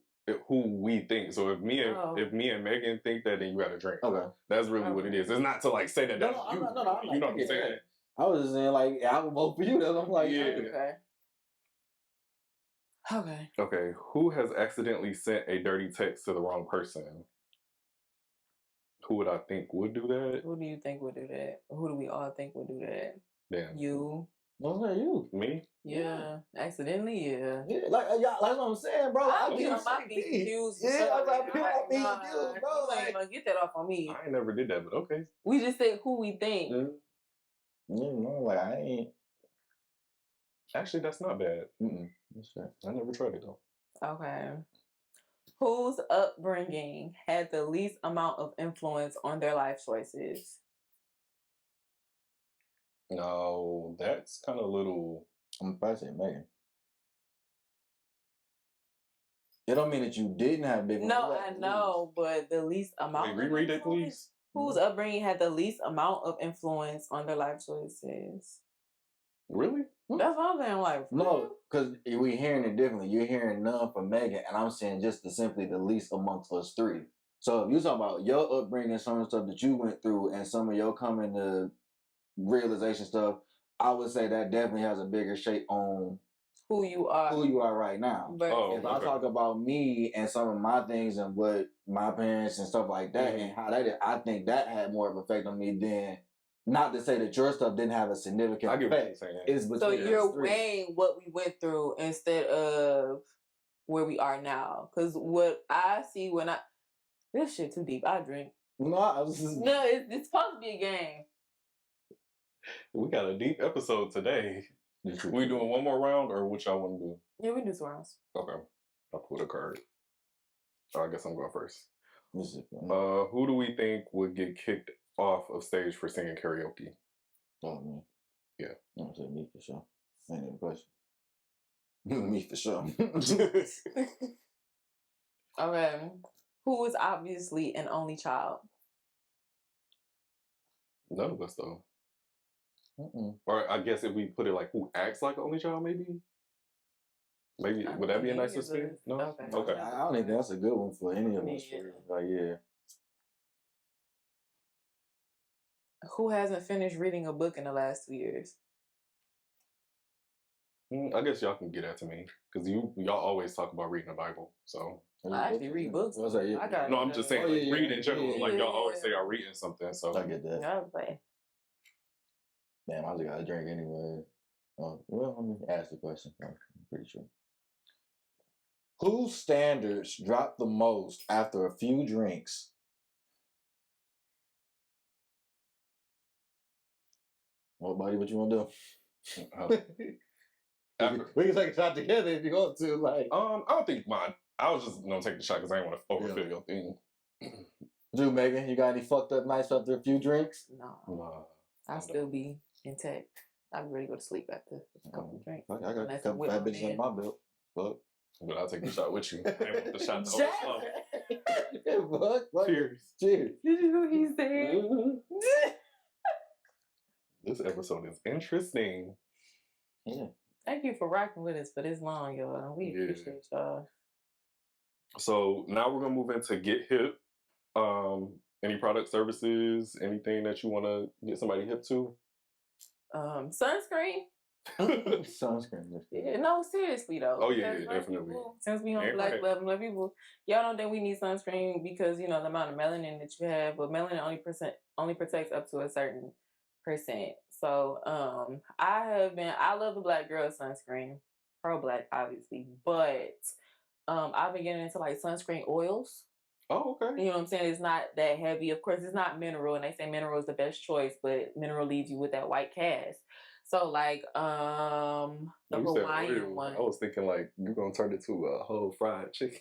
who we think. So if me and Maegan think that, then you got to drink. Okay, that's really what it is. It's not to like say that. No, you know what I'm saying. I was just saying, like, I would vote for you. That's I'm like, yeah. Okay. Who has accidentally sent a dirty text to the wrong person? Who would I think would do that? Who do you think would do that? Who do we all think would do that? Damn. You. No, not you. Me? Yeah. Accidentally, yeah. Yeah, like that's what I'm saying, bro. I be confused. Yeah, I be confused, bro. You ain't gonna get that off on me. I ain't never did that, but okay. We just said who we think. Like I ain't. Actually, that's not bad. That's right. I never tried it though. Okay. Whose upbringing had the least amount of influence on their life choices? No, that's kind of little. I'm probably saying Maegan. It don't mean that you didn't have big. No, I know, but the least amount. Wait, reread it, please. Whose upbringing had the least amount of influence on their life choices? Really? That's what I'm saying. Like, no, because we hearing it differently. You're hearing none from Maegan, and I'm saying just simply the least amongst us three. So if you talk about your upbringing, some of the stuff that you went through, and some of your coming to realization stuff, I would say that definitely has a bigger shape on who you are right now. But if I talk about me and some of my things and what my parents and stuff like that and how that did, I think that had more of an effect on me than. Not to say that your stuff didn't have a significant effect. So you're weighing what we went through instead of where we are now. Because what I see this shit too deep. I drink. No, it's supposed to be a game. We got a deep episode today. We doing one more round, or what y'all want to do? Yeah, we do 2 rounds. Okay, I'll pull a card. I guess I'm going first. Who do we think would get kicked off of stage for singing karaoke? Oh, me. Yeah. I'm saying me for sure. Ain't no question. Me for sure. Okay. Who is obviously an only child? None of us, though. Or I guess if we put it like who acts like an only child, maybe? Maybe, would that be a nicer spin? No? Okay. I don't think that's a good one for any of us. Like, yeah. Who hasn't finished reading a book in the last 2 years? I guess y'all can get that to me because y'all always talk about reading the Bible. So I actually read books. I'm just saying, reading in general. Like y'all always say, I'm reading something. So I get that. Damn, I just got a drink anyway. Well, let me ask the question. I'm pretty sure. Whose standards drop the most after a few drinks? Well, buddy, what you want to do? We can take a shot together if you want to. Like, I don't think mine. I was just gonna take the shot because I didn't want to overfill your thing. Drew, Maegan, you got any fucked up nights after a few drinks? No. I'll still be intact. I'll be ready to go to sleep after a couple of drinks. I got a couple fat bitches on my belt. Fuck. But I'll take the shot with you. I ain't want the shot to overflow. Fuck. Cheers. Cheers. Did you know what he said? This episode is interesting. Yeah. Thank you for rocking with us for this long, y'all. We appreciate y'all. So now we're gonna move into Get Hip. Any product, services, anything that you want to get somebody hip to? Sunscreen. Sunscreen. Yeah, no, seriously though. Oh yeah, definitely. Since we on black people, y'all don't think we need sunscreen because the amount of melanin that you have, but melanin only protects up to a certain percent. So I love the Black Girl sunscreen, pro black obviously, but I've been getting into like sunscreen oils. Oh, okay. You know what I'm saying? It's not that heavy. Of course, it's not mineral, and they say mineral is the best choice, but mineral leaves you with that white cast. So like the Hawaiian one. I was thinking like you're gonna turn it to a whole fried chicken.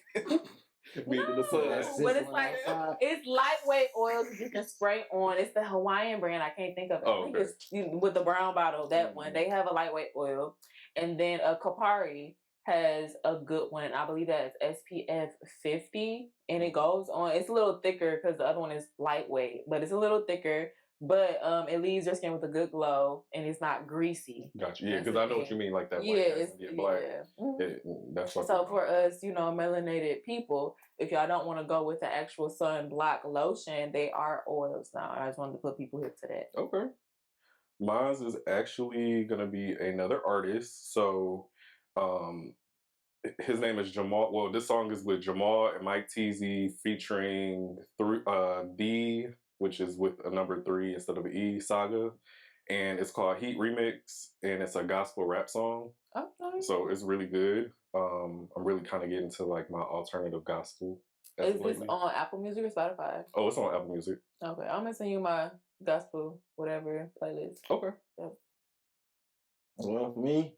Being in the sun. But it's like it's lightweight oils you can spray on. It's the Hawaiian brand. I can't think of it. I think it's with the brown bottle. That one. They have a lightweight oil, and then a Kapari has a good one. I believe that's SPF 50, and it goes on. It's a little thicker because the other one is lightweight, but it's a little thicker. But it leaves your skin with a good glow, and it's not greasy. Gotcha. Yeah, because I know what you mean, like that. Yeah, it's black. Yeah. Mm-hmm. That's what. So for us, melanated people, if y'all don't want to go with the actual sunblock lotion, they are oils now. I just wanted to put people hip to that. Okay. Mine is actually gonna be another artist. So, his name is Jamal. Well, this song is with Jamal and Mike Teasy featuring B, which is with a number 3 instead of an E, Saga, and it's called Heat Remix, and it's a gospel rap song. Okay. So it's really good. I'm really kind of getting to like my alternative gospel. Is this on Apple Music or Spotify? Oh, it's on Apple Music. Okay, I'm gonna send you my gospel whatever playlist. Okay. Yep. Well, for me,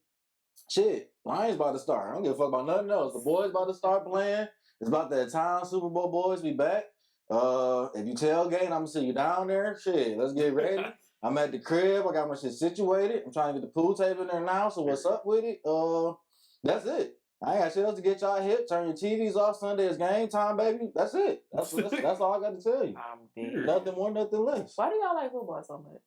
shit, Lions about to start. I don't give a fuck about nothing else. The boys about to start playing. It's about that time. Super Bowl boys be back. If you tailgate, I'm gonna see you down there. Shit, let's get ready. I'm at the crib. I got my shit situated. I'm trying to get the pool table in there now. So what's up with it? That's it. I ain't got shit else to get y'all hip. Turn your TVs off. Sunday is game time, baby. That's it. That's all I got to tell you. Nothing more, nothing less. Why do y'all like football so much?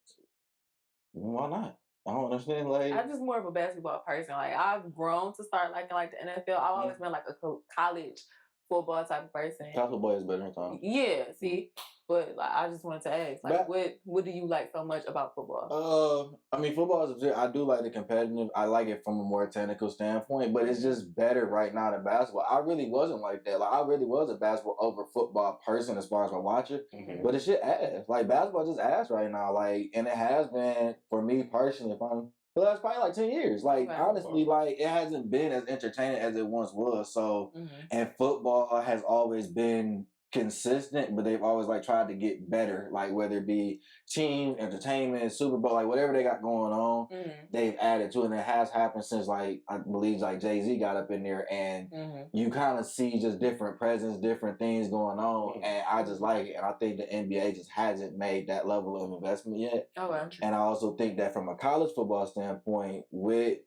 Why not? I don't understand. Like, I'm just more of a basketball person. Like, I've grown to start liking like the NFL. I've always been like a college football type of person. College football is better than time. Yeah, see, but like, I just wanted to ask, like, what do you like so much about football? I mean, football is. I do like the competitive. I like it from a more technical standpoint, but it's just better right now than basketball. I really wasn't like that. Like, I really was a basketball over football person as far as my watcher, but it's shit ass. Like, basketball just ass right now. Like, and it has been for me personally. The last probably like 10 years. Like, honestly, like, it hasn't been as entertaining as it once was. So, and football has always been consistent, but they've always like tried to get better. Like, whether it be team, entertainment, Super Bowl, like whatever they got going on, they've added to it. And it has happened since like, I believe like Jay-Z got up in there, and you kind of see just different presence, different things going on. And I just like it. And I think the NBA just hasn't made that level of investment yet. Okay. And I also think that from a college football standpoint, with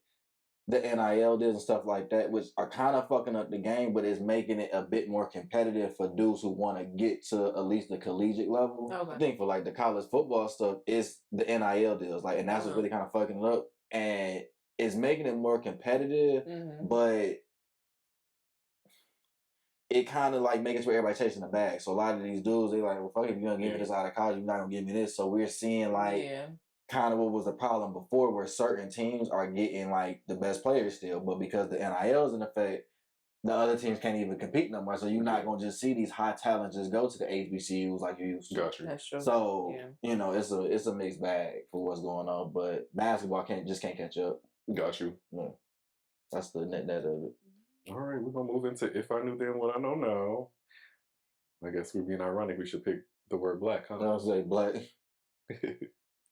the NIL deals and stuff like that, which are kind of fucking up the game, but is making it a bit more competitive for dudes who want to get to at least the collegiate level. Okay. I think for like the college football stuff, it's the NIL deals, like, and that's what's really kind of fucking it up, and it's making it more competitive, but it kind of like makes it where everybody chasing the bag. So a lot of these dudes, they like, well, fuck, if you're gonna give me this out of college, you're not gonna give me this. So we're seeing like. Kind of what was the problem before, where certain teams are getting like the best players still, but because the NIL's in effect, the other teams can't even compete no more. So you're not gonna just see these high talents just go to the HBCUs like you used to. Gotcha. That's true. So it's a mixed bag for what's going on, but basketball can't catch up. Got you. Yeah. That's the net of it. All right, we're gonna move into If I Knew Then What I Know Now. I guess we're being ironic. We should pick the word black, huh? I'll say black.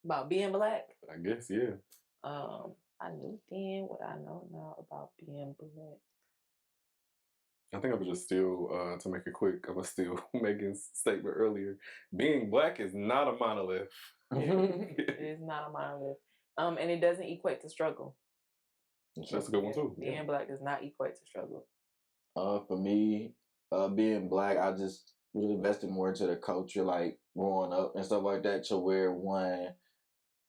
About being black? I guess, yeah. I knew then what I know now about being black. I think I'm gonna just steal, to make it quick, I'm gonna steal Maegan's statement earlier. Being black is not a monolith. It is not a monolith. And it doesn't equate to struggle. That's a good one too. Being black does not equate to struggle. For me, being black, I just really invested more into the culture, like growing up and stuff like that, to where when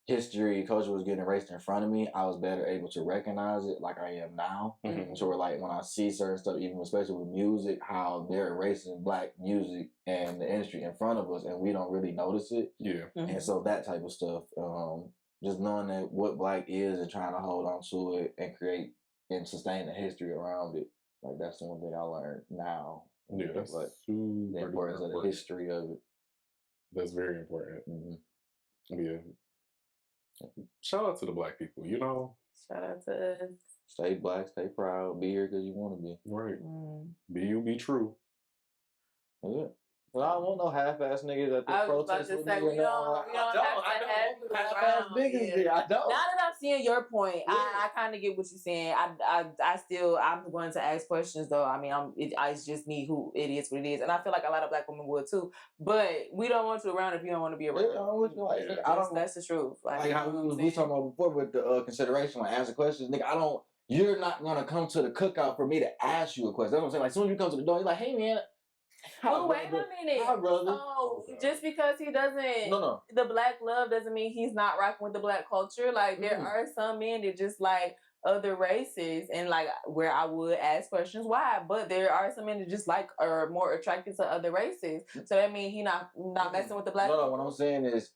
culture was getting erased in front of me, I was better able to recognize it like I am now. So where like when I see certain stuff, even especially with music, how they're erasing black music and the industry in front of us, and we don't really notice it. Yeah. And so that type of stuff just knowing that what Black is and trying to hold on to it and create and sustain the history around it. Like that's the one thing I learned now. Yeah, that's like super the importance of the history of it. That's very important. Yeah. Shout out to the Black people, you know. Shout out to us. Stay Black, stay proud, be here because you want to be. Right. Be you, be true. Yeah. Well, I don't want no half-ass niggas at the protest with me. We don't have half-ass niggas there. I don't. Now that I'm seeing your point, I kind of get what you're saying. I'm going to ask questions though. I mean, I just need who it is, what it is, and I feel like a lot of Black women would too. But we don't want you around if you don't want to be around. Yeah, that's the truth. Like how we talking about before with the consideration, like answer questions, nigga. You're not gonna come to the cookout for me to ask you a question. That's what I'm saying. Like, as soon as you come to the door, you're like, hey man. Well, wait a minute. So just because he doesn't, the Black love doesn't mean he's not rocking with the Black culture. Like there are some men that just like other races, and like where I would ask questions why, but there are some men that just like are more attracted to other races. So that means he not messing with the Black. No, what I'm saying is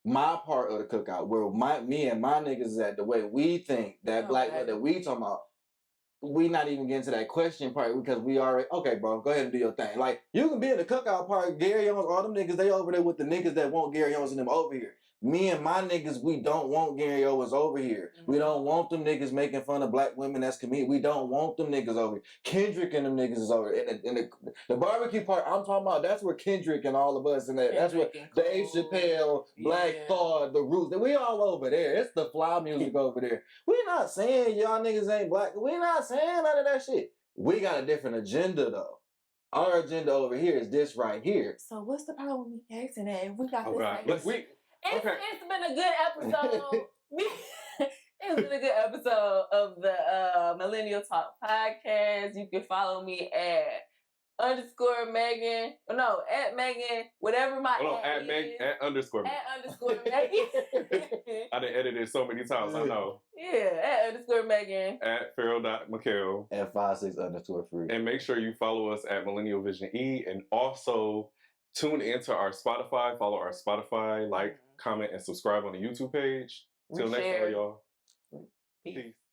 my part of the cookout where me and my niggas is at the way we think that Black that we talking about. We not even getting to that question part because we already okay, bro. Go ahead and do your thing. Like you can be in the cookout part. Gary Owens, all them niggas, they over there with the niggas that want Gary Owens and them over here. Me and my niggas, we don't want Gary Owens over here. We don't want them niggas making fun of Black women that's comedian. We don't want them niggas over here. Kendrick and them niggas is over here. And the barbecue part I'm talking about, that's where Kendrick and all of us and that's where Dave Chappelle, Black Thought, the Roots, we all over there. It's the fly music over there. We not saying y'all niggas ain't Black. We not saying none of that shit. We got a different agenda though. Our agenda over here is this right here. So what's the problem with me asking that? If we got It's been a good episode. It's been a good episode of the Millennial Talk podcast. You can follow me at _Maegan. No, at Maegan. Whatever my at underscore Maegan. I done edited so many times. I know. Yeah, at _Maegan. At Farrell.McHale. At 56_Freq. And make sure you follow us at Millennial Vision E, and also tune into our Spotify. Follow our Spotify. Like, comment, and subscribe on the YouTube page. Till next time, y'all. Peace.